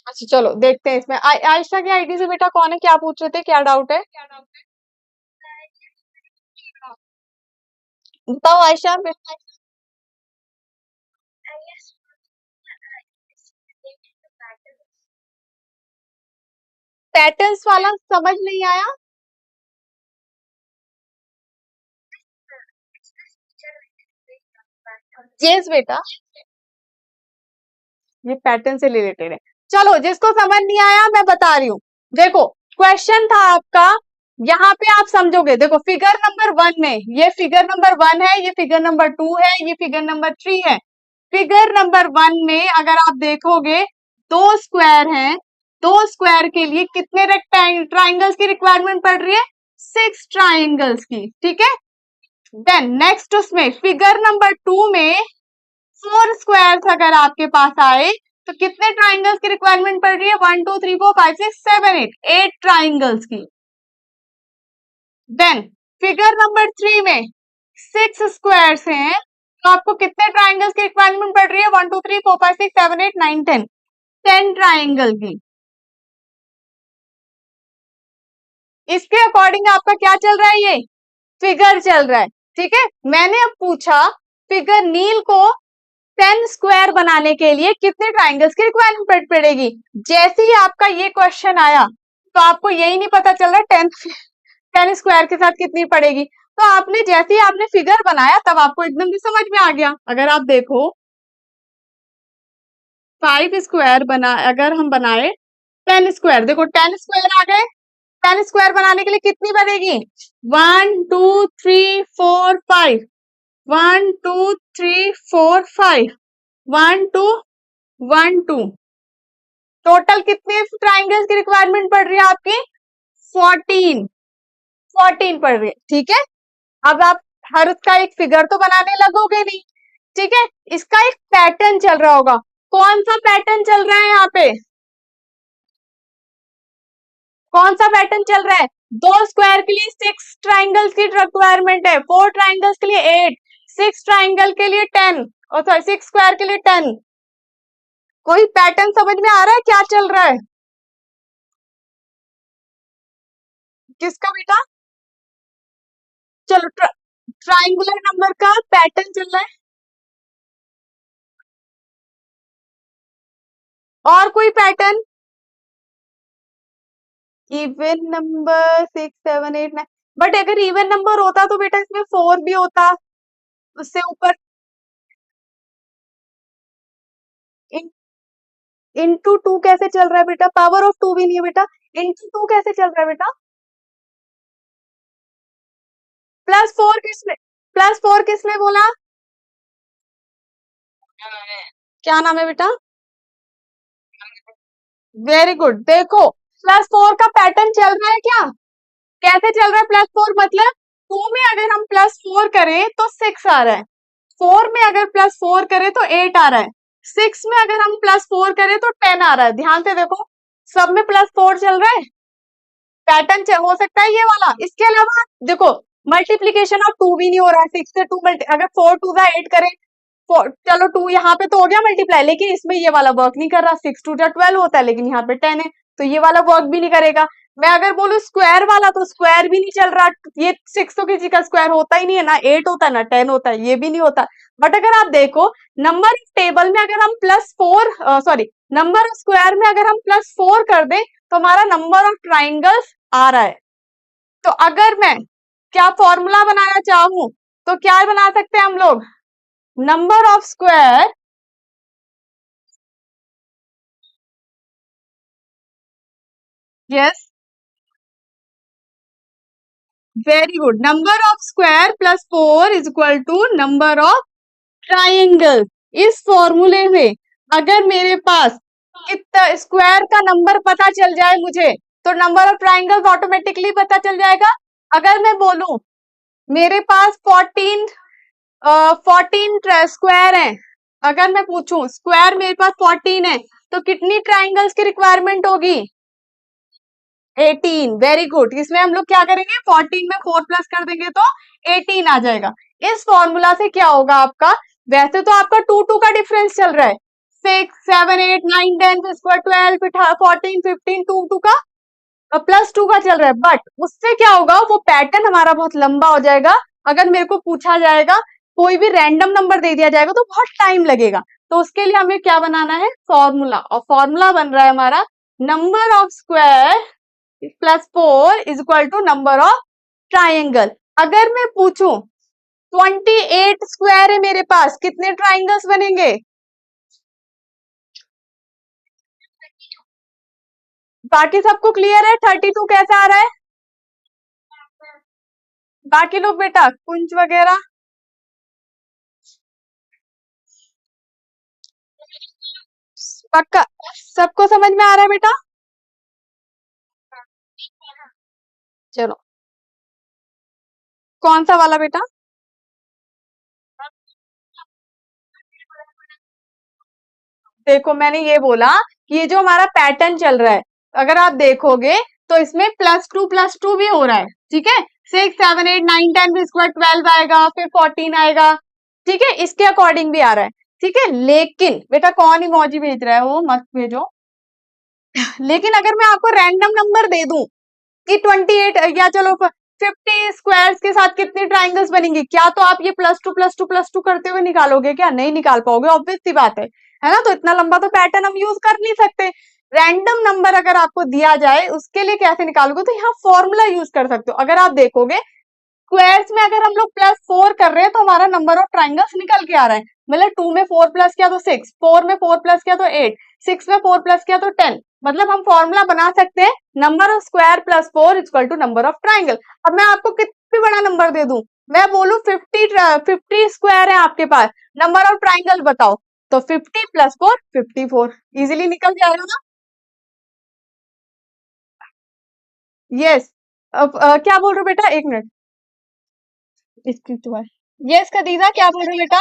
अच्छा चलो देखते हैं इसमें। आयशा की आईडी से बेटा कौन है, क्या पूछ रहे थे, क्या डाउट है? बताओ आयशा। पैटर्न्स वाला समझ नहीं आया। यस बेटा, ये पैटर्न से रिलेटेड है। चलो, जिसको समझ नहीं आया मैं बता रही हूँ। देखो, क्वेश्चन था आपका, यहाँ पे आप समझोगे। देखो, फिगर नंबर 1 में, ये फिगर नंबर 1 है, ये फिगर नंबर 2 है, ये फिगर नंबर 3 है। फिगर नंबर 1 में अगर आप देखोगे, दो स्क्वायर हैं, दो स्क्वायर के लिए कितने रेक्टेंगल ट्राइंगल्स की रिक्वायरमेंट पड़ रही है? 6 ट्राइंगल्स की। ठीक है, देन नेक्स्ट उसमें फिगर नंबर 2 में 4 स्क्वायर्स अगर आपके पास आए तो कितने ट्राइंगल्स की रिक्वायरमेंट पड़ रही है? 1 2 3 4 5 6 7 8, 8 ट्राइंगल्स की। देन फिगर नंबर 3 में 6 स्क्वायर्स हैं, तो आपको कितने ट्राइंगल्स की रिक्वायरमेंट पड़ रही है? 1 2 3 4 5 6 7 8 9 10, 10 ट्राइंगल की। इसके अकॉर्डिंग आपका क्या चल रहा है? ये फिगर चल रहा है। ठीक है, मैंने अब पूछा फिगर नील को 10 स्क्वायर बनाने के लिए कितने ट्राइंगल्स की रिक्वायरमेंट पड़ेगी। जैसे ही आपका ये क्वेश्चन आया तो आपको यही नहीं पता चल रहा 10 10 स्क्वायर के साथ कितनी पड़ेगी। तो आपने जैसे ही आपने फिगर बनाया तब आपको एकदम से समझ में आ गया। अगर आप देखो 5 स्क्वायर बना, अगर हम बनाए 10 स्क्वायर, देखो 10 स्क्वायर आ गए। 10 स्क्वायर बनाने के लिए कितनी बनेगी, 1 2 3 4 5, 1 2 3 4 5, 1 2 1 2, टोटल कितने ट्राइंगल्स की रिक्वायरमेंट पड़ रही है आपकी, 14 14 पड़ रही है। ठीक है, अब आप हर उसका एक फिगर तो बनाने लगोगे नहीं। ठीक है, इसका एक पैटर्न चल रहा होगा। कौन सा पैटर्न चल रहा है यहाँ पे, कौन सा पैटर्न चल रहा है, 2 स्क्वायर के लिए 6 ट्राइंगल्स की रिक्वायरमेंट है, 4 ट्राइंगल्स के लिए 8, 6 ट्राइंगल के लिए 10, और सॉरी 6 स्क्वायर के लिए 10। कोई पैटर्न समझ में आ रहा है क्या चल रहा है, किसका बेटा, चलो ट्राइंगुलर नंबर का पैटर्न चल रहा है। और कोई पैटर्न, इवन नंबर 6 7 8 9, बट अगर इवन नंबर होता तो बेटा इसमें 4 भी होता, उससे ऊपर इंटू 2 कैसे चल रहा है बेटा, पावर ऑफ 2 भी नहीं है बेटा, इंटू 2 कैसे चल रहा है बेटा, प्लस 4 किसने बोला, क्या नाम है बेटा, वेरी गुड। देखो +4 का पैटर्न चल रहा है क्या, कैसे चल रहा है, +4 मतलब 2 में अगर हम +4 करें तो 6 आ रहा है, 4 में अगर +4 करें तो 8 आ रहा है, 6 में अगर हम +4 करें तो 10 आ रहा है। ध्यान से देखो, सब में +4 चल रहा है, पैटर्न हो सकता है ये वाला। इसके अलावा देखो मल्टीप्लीकेशन ऑफ 2 भी नहीं हो रहा है, 6 से 2 अगर 4 2 जा 8 करें, चलो 2 यहाँ पे तो हो गया मल्टीप्लाई, लेकिन इसमें ये वाला वर्क नहीं कर रहा, 6 2 जा 12 होता है, लेकिन यहाँ पे 10 है, तो ये वाला वर्क भी नहीं करेगा। मैं अगर बोलूं स्क्वायर वाला तो स्क्वायर भी नहीं चल रहा, ये 6 तो किसी का स्क्वायर होता ही नहीं है, ना 8 होता है ना 10 होता है, ये भी नहीं होता। बट अगर आप देखो नंबर टेबल में अगर हम +4 सॉरी नंबर स्क्वायर में अगर हम +4 कर दें तो हमारा नंबर ऑफ ट्राइंगल्स आ रहा है। तो अगर मैं क्या फॉर्मूला बनाना चाहूं तो क्या बना सकते हैं हम लोग, number of square yes very good, number of square +4 is equal to number of triangle. इस फॉर्मूले में अगर मेरे पास कितना स्क्वायर का नंबर पता चल जाए मुझे, तो नंबर ऑफ ट्राइंगल्स ऑटोमेटिकली पता चल जाएगा। अगर मैं बोलूं मेरे पास 14 स्क्वायर है, अगर मैं पूछूं स्क्वायर मेरे पास 14 है तो कितनी ट्राइंगल्स की रिक्वायरमेंट होगी, 18। वेरी गुड, इसमें हम लोग क्या करेंगे, 14 में 4 प्लस कर देंगे तो 18 आ जाएगा। इस फॉर्मूला से क्या होगा आपका, वैसे तो आपका 2 2 का डिफरेंस चल रहा है, 6 7 8 9 10 फिर 12 फिर 14 15 2 2 का +2 का चल रहा है, बट उससे क्या होगा, वो पैटर्न हमारा बहुत लंबा हो जाएगा। अगर मेरे को पूछा जाएगा कोई भी रैंडम नंबर दे दिया जाएगा तो बहुत टाइम लगेगा, तो उसके लिए हमें क्या बनाना है, फॉर्मूला, और फॉर्मूला बन रहा है हमारा number of square +4 is equal to number of triangle. अगर मैं पूछूं 28 स्क्वायर है मेरे पास, कितने ट्राइंगल्स बनेंगे, बाकी सबको क्लियर है, 32 कैसा आ रहा है, बाकी लोग बेटा कुंज वगैरह पक्का सबको समझ में आ रहा है बेटा, चलो कौन सा वाला बेटा, देखो मैंने ये बोला कि ये जो हमारा पैटर्न चल रहा है, अगर आप देखोगे तो इसमें +2 भी हो रहा है, ठीक है, 6 7 8 9 10 फिर स्क्वायर 12 आएगा, फिर 14 आएगा, ठीक है, इसके अकॉर्डिंग भी आ रहा है, ठीक है। लेकिन बेटा कौन इमोजी भेज रहा है, वो मत भेजो। लेकिन अगर मैं आपको रैंडम नंबर दे दूं कि 28 या चलो 50 स्क्वायर्स के साथ कितनी ट्राइंगल्स बनेंगी, क्या तो आप ये +2 करते हुए निकालोगे क्या, नहीं निकाल पाओगे, ऑब्वियस सी बात है ना, तो इतना लंबा तो पैटर्न हम यूज कर नहीं सकते। रैंडम नंबर अगर आपको दिया जाए उसके लिए कैसे निकालोगे, तो यहाँ फॉर्मूला यूज कर सकते हो। अगर आप देखोगे स्क्वायर्स में अगर हम लोग +4 कर रहे हैं तो हमारा नंबर ऑफ ट्राइंगल्स निकल के आ रहा है। मतलब 2 में 4 प्लस किया तो 6, 4 में 4 प्लस किया तो 8, 6 में 4 प्लस किया तो 10। मतलब हम फॉर्मूला बना सकते हैं number of square plus 4 equal to number of triangle. अब मैं आपको कितना भी बड़ा नंबर दे दूं, मैं बोलूं 50 स्क्वायर है आपके पास, नंबर ऑफ ट्राइंगल बताओ, तो 50 प्लस 4 54 इजिली निकल जाएगा ना। यस। अब क्या बोल रहे हो बेटा, एक मिनट, इसकी तो है। यस खदीजा, क्या बोल रहे हो बेटा?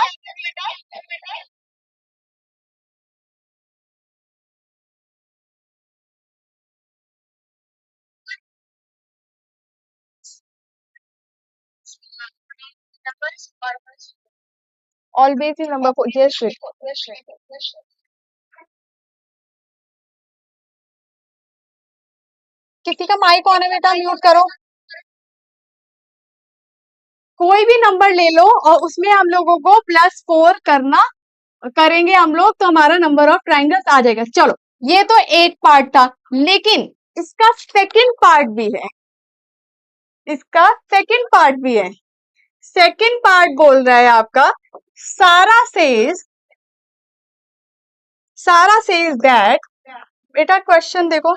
Always in number 4। यस किसी का माइक ऑन है बेटा, म्यूट करो। कोई भी नंबर ले लो और उसमें हम लोगों को +4 करना करेंगे हम लोग, तो हमारा नंबर ऑफ ट्राइंगल्स आ जाएगा। चलो, ये तो एक पार्ट था, लेकिन इसका सेकंड पार्ट भी है, इसका सेकंड पार्ट भी है। सेकंड पार्ट बोल रहा है आपका, सारा सेज दैट, बेटा क्वेश्चन देखो,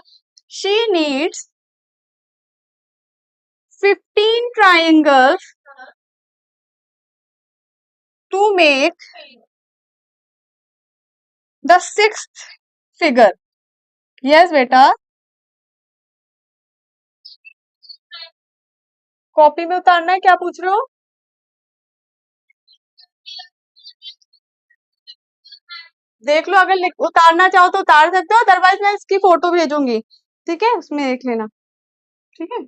she needs 15 triangles to make the sixth figure। Yes बेटा, कॉपी में उतारना है, क्या पूछ रहे हो? देख लो, अगर उतारना चाहो तो उतार सकते हो, अदरवाइज मैं इसकी फोटो भेजूंगी, ठीक है, उसमें देख लेना, ठीक है।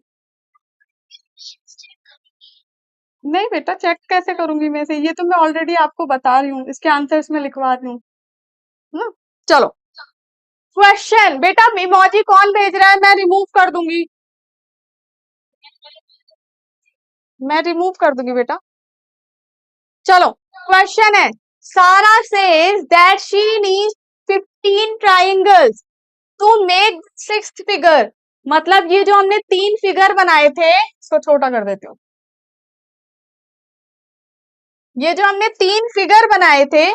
नहीं बेटा, चेक कैसे करूंगी मैं से, ये तो मैं ऑलरेडी आपको बता रही हूँ, इसके आंसर्स में लिखवा रही हूँ ना। चलो, क्वेश्चन बेटा, इमोजी कौन भेज रहा है, मैं रिमूव कर दूंगी, मैं रिमूव कर दूंगी बेटा। चलो, क्वेश्चन है, Sarah says that she needs 15 triangles to make sixth figure. मतलब ये जो हमने 3 फिगर बनाए थे, इसको छोटा कर देती हूँ, ये जो हमने 3 फिगर बनाए थे,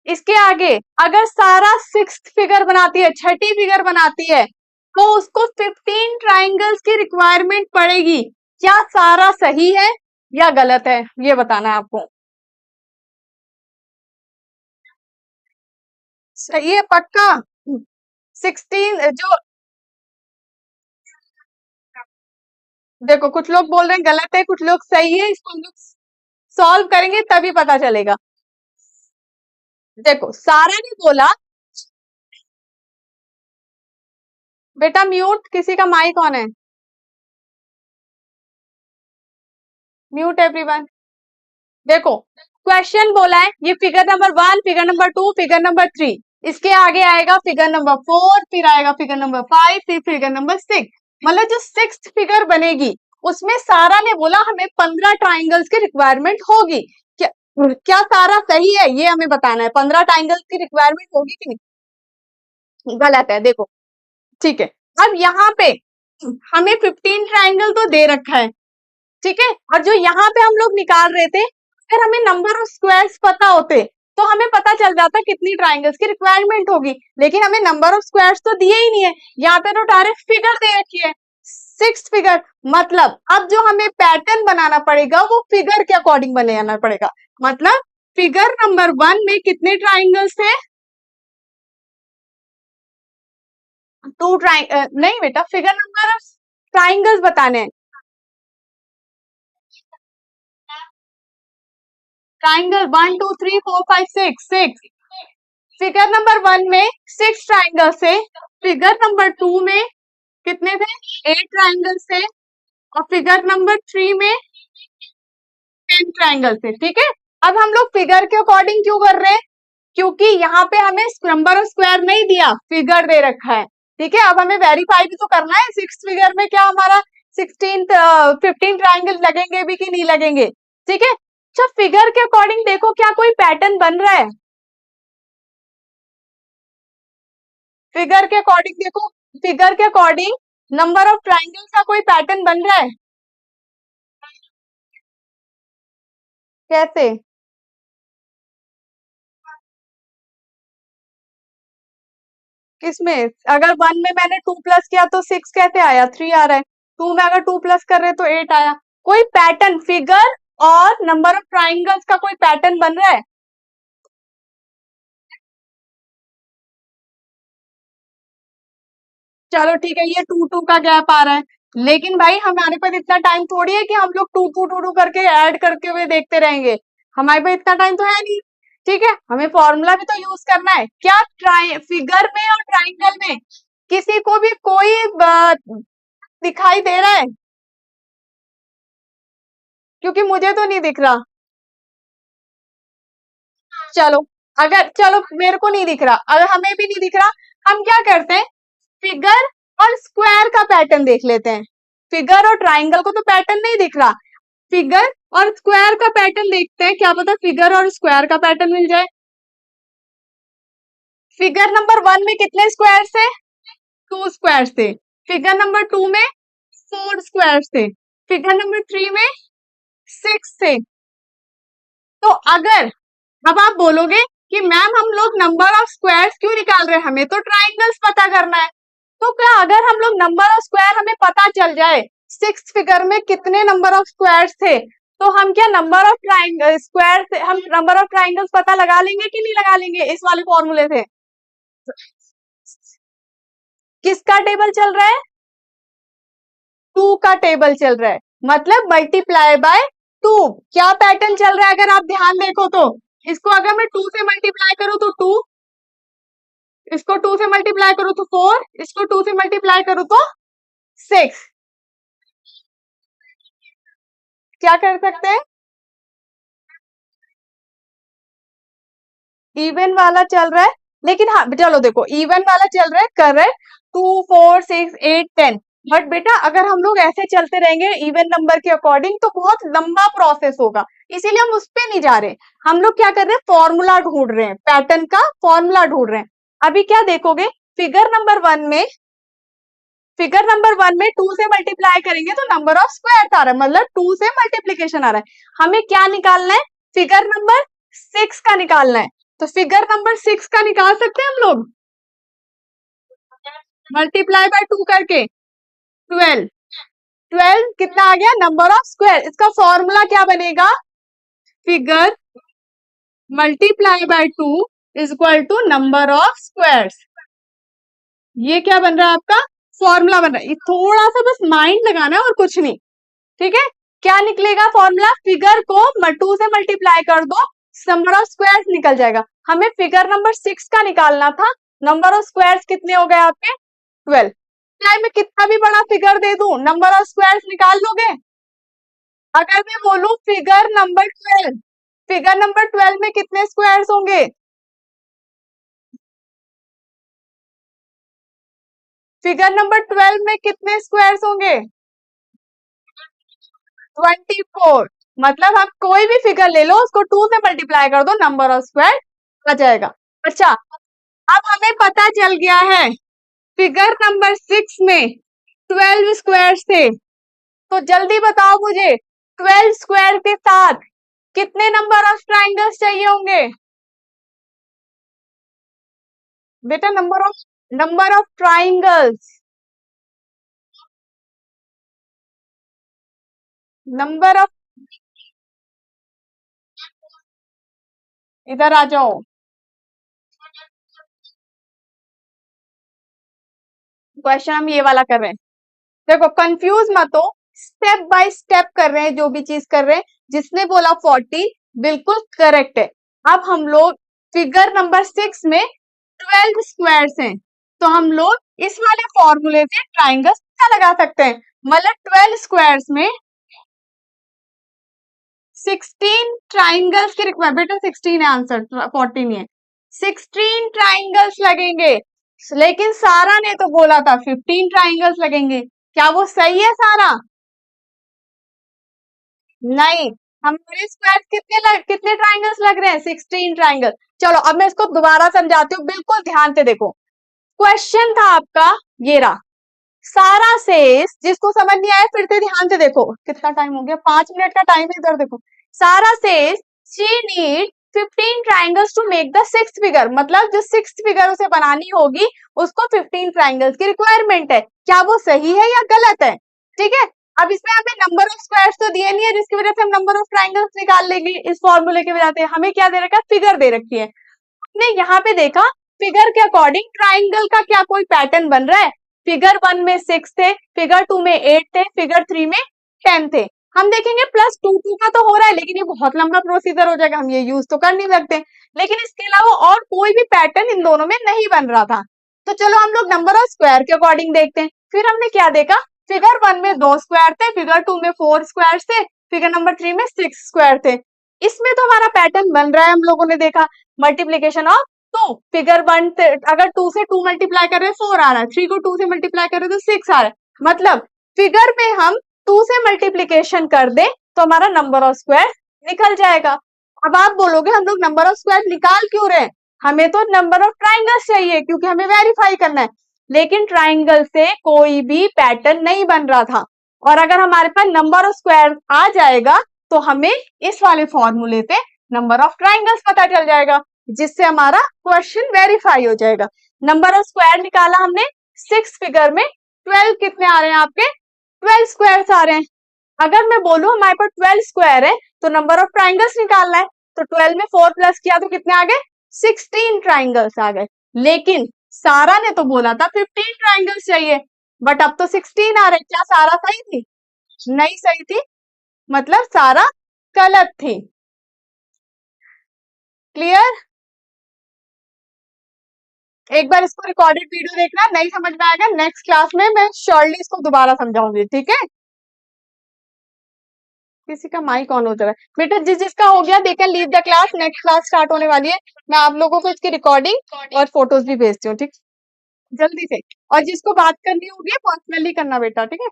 इसके आगे अगर सारा सिक्स्थ फिगर बनाती है, छठी फिगर बनाती है, तो उसको 15 ट्राइंगल्स की रिक्वायरमेंट पड़ेगी। क्या सारा सही है या गलत है, ये बताना है आपको। सही है पक्का? 16 जो, देखो कुछ लोग बोल रहे हैं गलत है, कुछ लोग सही है, इसको हम लोग सॉल्व करेंगे तभी पता चलेगा। देखो, सारा ने बोला, बेटा म्यूट, किसी का माइक ऑन है, म्यूट एवरीवन। देखो, क्वेश्चन बोला है, ये figure number 1, figure number 2, figure number 3, इसके आगे आएगा फिगर नंबर 4, फिर आएगा फिगर नंबर 5, फिर फिगर नंबर 6। मतलब जो सिक्स्थ फिगर बनेगी, उसमें सारा ने बोला हमें 15 ट्राइंगल्स की रिक्वायरमेंट होगी। क्या क्या सारा सही है, ये हमें बताना है, 15 ट्राइंगल्स की रिक्वायरमेंट होगी कि नहीं? गलत है, देखो, ठीक है। अब यहाँ पे हमें 15 ट्राइंगल तो दे रखा है, ठीक है, और जो यहाँ पे हम लोग निकाल रहे थे, अगर हमें नंबर ऑफ स्क्वायर्स पता होते तो हमें पता चल जाता कितनी ट्राइंगल्स की रिक्वायरमेंट होगी, लेकिन हमें नंबर ऑफ स्क्वायर्स तो दिए ही नहीं है, यहाँ पे तो डायरेक्ट फिगर दे रखी है, सिक्स फिगर। मतलब अब जो हमें पैटर्न बनाना पड़ेगा वो फिगर के अकॉर्डिंग बनाना पड़ेगा। मतलब फिगर नंबर 1 में कितने ट्राइंगल्स थे? 2 नहीं बेटा, फिगर नंबर ऑफ ट्राइंगल्स बताने हैं, ट्राइंगल 1 2 3 4 5 6 6। फिगर नंबर 1 में 6 ट्राइंगल थे, फिगर नंबर 2 में कितने थे? 8 ट्राइंगल थे, और फिगर नंबर 3 में 10 ट्राइंगल थे, ठीक है। अब हम लोग फिगर के अकॉर्डिंग क्यों कर रहे हैं? क्योंकि यहाँ पे हमें नंबर ऑफ स्क्वायर नहीं दिया, फिगर दे रखा है, ठीक है। अब हमें वेरीफाई भी तो करना है, सिक्स फिगर में क्या हमारा 15 ट्राइंगल लगेंगे भी कि नहीं लगेंगे, ठीक है। अच्छा, फिगर के अकॉर्डिंग देखो क्या कोई पैटर्न बन रहा है? फिगर के अकॉर्डिंग देखो, फिगर के अकॉर्डिंग नंबर ऑफ ट्राइंगल्स का कोई पैटर्न बन रहा है? कैसे? किसमें? अगर वन में मैंने टू प्लस किया तो सिक्स कैसे आया? थ्री आ रहा है। टू में अगर टू प्लस कर रहे तो एट आया। कोई पैटर्न, फिगर और नंबर ऑफ ट्राइंगल्स का कोई पैटर्न बन रहा है? चलो ठीक है, ये टू टू का गैप आ रहा है, लेकिन भाई हमारे पास इतना टाइम थोड़ी है कि हम लोग टू टू करके ऐड करके हुए देखते रहेंगे। हमारे पास इतना टाइम तो है नहीं। ठीक है, हमें फॉर्मूला भी तो यूज करना है। क्या ट्राई फिगर में और ट्राइंगल में किसी को भी कोई दिखाई दे रहा है? क्योंकि मुझे तो नहीं दिख रहा। चलो, अगर चलो मेरे को नहीं दिख रहा, अगर हमें भी नहीं दिख रहा, हम क्या करते हैं, फिगर और स्क्वायर का पैटर्न देख लेते हैं। फिगर और ट्राइंगल को तो पैटर्न नहीं दिख रहा, फिगर और स्क्वायर का पैटर्न देखते हैं, क्या पता फिगर और स्क्वायर का पैटर्न मिल जाए। फिगर नंबर वन में कितने स्क्वायर थे? टू स्क्वायर थे। फिगर नंबर टू में फोर स्क्वायर थे। फिगर नंबर थ्री में सिक्स थे। तो अगर अब आप बोलोगे कि मैम हम लोग नंबर ऑफ स्क्वायर्स क्यों निकाल रहे हैं, हमें तो ट्राइंगल्स पता करना है। तो क्या अगर हम लोग नंबर ऑफ स्क्वायर हमें पता चल जाए, सिक्स फिगर में कितने नंबर ऑफ स्क्वायर्स थे, तो हम क्या नंबर ऑफ ट्राइंगल स्क्वायर से हम नंबर ऑफ ट्राइंगल्स पता लगा लेंगे कि नहीं लगा लेंगे इस वाले फॉर्मूले से? किसका टेबल चल रहा है? टू का टेबल चल रहा है, मतलब मल्टीप्लाई बाय टू। क्या पैटर्न चल रहा है अगर आप ध्यान देखो तो, इसको अगर मैं टू से मल्टीप्लाई करूं तो टू, इसको टू से मल्टीप्लाई करूं तो फोर, इसको टू से मल्टीप्लाई करूं तो सिक्स। क्या कर सकते हैं? इवन वाला चल रहा है, लेकिन हाँ चलो देखो, इवन वाला चल रहा है, कर रहे two four six eight ten. But बेटा अगर हम लोग ऐसे चलते रहेंगे इवन नंबर के अकॉर्डिंग तो बहुत लंबा प्रोसेस होगा, इसीलिए हम उस पे नहीं जा रहे। हम लोग क्या कर रहे हैं, फॉर्मूला ढूंढ रहे हैं, पैटर्न का फॉर्मूला ढूंढ रहे हैं। अभी क्या देखोगे, फिगर नंबर वन में, फिगर नंबर वन में टू से मल्टीप्लाई करेंगे तो नंबर ऑफ स्क्वायर आ रहा है, मतलब टू से मल्टीप्लीकेशन आ रहा है। हमें क्या निकालना है, फिगर नंबर सिक्स का निकालना है। तो फिगर नंबर सिक्स का निकाल सकते हैं हम लोग, मल्टीप्लाई बाय टू करके, ट्वेल्व। ट्वेल्व कितना आ गया, नंबर ऑफ स्क्वायर। इसका फॉर्मूला क्या बनेगा, figure multiply by two is equal to number of squares. ये क्या बन रहा है आपका, फॉर्मूला बन रहा है। ये थोड़ा सा बस माइंड लगाना है और कुछ नहीं। ठीक है, क्या निकलेगा फॉर्मूला, फिगर को टू से मल्टीप्लाई कर दो, नंबर ऑफ स्क्वायर्स निकल जाएगा। हमें फिगर नंबर सिक्स का निकालना था, नंबर ऑफ स्क्वायर्स कितने हो गए आपके, ट्वेल्व। चाहे मैं कितना भी बड़ा फिगर दे दूं, नंबर ऑफ स्क्वायर्स निकाल लोगे? अगर मैं बोलूं figure number twelve, figure number twelve में कितने स्क्वायर्स होंगे? फिगर नंबर ट्वेल्व में कितने स्क्वायर्स होंगे? 24। मतलब आप कोई भी फिगर ले लो, उसको टू से मल्टीप्लाई कर दो, नंबर ऑफ स्क्वायर आ जाएगा। अच्छा, अब हमें पता चल गया है फिगर नंबर सिक्स में 12 स्क्वायर्स थे। तो जल्दी बताओ मुझे, 12 स्क्वायर के साथ कितने नंबर ऑफ ट्राइंगल्स चाहिए होंगे? बेटा number of triangles, number of, इधर आ जाओ। क्वेश्चन हम ये वाला कर रहे हैं, देखो कंफ्यूज मत हो, स्टेप बाय स्टेप कर रहे हैं, जो भी चीज कर रहे हैं। जिसने बोला 40 बिल्कुल करेक्ट है। अब हम लोग फिगर नंबर सिक्स में 12 स्क्वायर्स हैं, तो हम लोग इस वाले फॉर्मूले से ट्राइंगल्स पता लगा सकते हैं। मतलब 12 स्क्वायर्स में 16 ट्राइंगल्स की रिक्वायरमेंट, बेटा 16 है आंसर, 40 नहीं है। 16 ट्राइंगल्स लगेंगे, लेकिन सारा ने तो बोला था 15 ट्राइंगल्स लगेंगे। क्या वो सही है सारा? नहीं, हमारे स्क्वायर कितने ट्राइंगल्स लग रहे हैं, 16 ट्राइंगल। चलो अब मैं इसको दोबारा समझाती हूँ, बिल्कुल ध्यान से देखो। क्वेश्चन था आपका ये रहा, सारा सेज, जिसको समझ नहीं आया फिर से ध्यान से देखो, कितना टाइम हो गया, 5 मिनट का टाइम है, इधर देखो। Sarah says she need 15 triangles to make the sixth figure, मतलब जो सिक्स्थ फिगर उसे बनानी होगी उसको 15 ट्राइंगल्स की रिक्वायरमेंट है। क्या वो सही है या गलत है? ठीक है, अब इसमें हमें नंबर ऑफ स्क्वायर्स तो दिए नहीं है, जिसकी वजह से हम नंबर ऑफ ट्राइंगल्स निकाल लेंगे इस फॉर्मूले की वजह से। हमें क्या दे रखा है, फिगर दे रखी है। हमने यहाँ पे देखा फिगर के अकॉर्डिंग ट्राइंगल का क्या कोई पैटर्न बन रहा है। फिगर 1 में 6 थे, फिगर 2 में 8 थे, फिगर 3 में 10 थे। हम देखेंगे प्लस 2 का तो हो रहा है, लेकिन ये बहुत लंबा प्रोसीजर हो जाएगा, हम ये यूज तो कर नहीं सकते। लेकिन इसके अलावा और कोई भी पैटर्न इन दोनों में नहीं बन रहा था। तो चलो हम लोग नंबर ऑफ स्क्वायर के अकॉर्डिंग देखते हैं। फिर हमने क्या देखा, फिगर 1 में 2 स्क्वायर थे, फिगर 2 में 4 स्क्वायर थे, फिगर नंबर 3 में 6 स्क्वायर थे। इसमें तो हमारा पैटर्न बन रहा है, हम लोगों ने देखा मल्टीप्लीकेशन ऑफ 2, फिगर 1 अगर 2 से 2 मल्टीप्लाई कर रहे हैं 4 आ रहा है, 3 को 2 से मल्टीप्लाई कर रहे हैं तो 6 आ रहा है। मतलब फिगर में हम 2 से मल्टीप्लीकेशन कर दे तो हमारा नंबर ऑफ स्क्वायर निकल जाएगा। अब आप बोलोगे हम लोग नंबर ऑफ स्क्वायर निकाल क्यों रहे हैं, हमें तो नंबर ऑफ ट्राइंगल्स चाहिए क्योंकि हमें वेरीफाई करना है। लेकिन ट्राइंगल से कोई भी पैटर्न नहीं बन रहा था, और अगर हमारे पास नंबर ऑफ स्क्वायर आ जाएगा तो हमें इस वाले फॉर्मूले से नंबर ऑफ ट्राइंगल्स पता चल जाएगा, जिससे हमारा क्वेश्चन वेरीफाई हो जाएगा। नंबर ऑफ स्क्वायर निकाला हमने, 6 फिगर में 12 कितने आ रहे हैं आपके, 12 स्क्वायर्स आ रहे हैं। अगर मैं बोलूं हमारे पास 12 स्क्वायर है तो नंबर ऑफ ट्राइंगल्स निकालना है, तो 12 में 4 प्लस किया तो कितने आ गए, 16 ट्राइंगल्स आ गए। लेकिन सारा ने तो बोला था 15 ट्राइंगल्स चाहिए, बट अब तो 16 आ रहे। क्या सारा सही थी? नहीं सही थी, मतलब सारा गलत थी। क्लियर? एक बार इसको रिकॉर्डेड वीडियो देखना, नहीं समझ में आएगा नेक्स्ट क्लास में मैं श्योरली इसको दोबारा समझाऊंगी, ठीक है। किसी का माइक ऑन हो जा रहा है बेटा, जिस जिसका हो गया they can leave the class, next class start होने वाली है। मैं आप लोगों को इसकी रिकॉर्डिंग और फोटोज भी भेजती हूँ, ठीक, जल्दी से। और जिसको बात करनी होगी पर्सनली करना बेटा, ठीक है।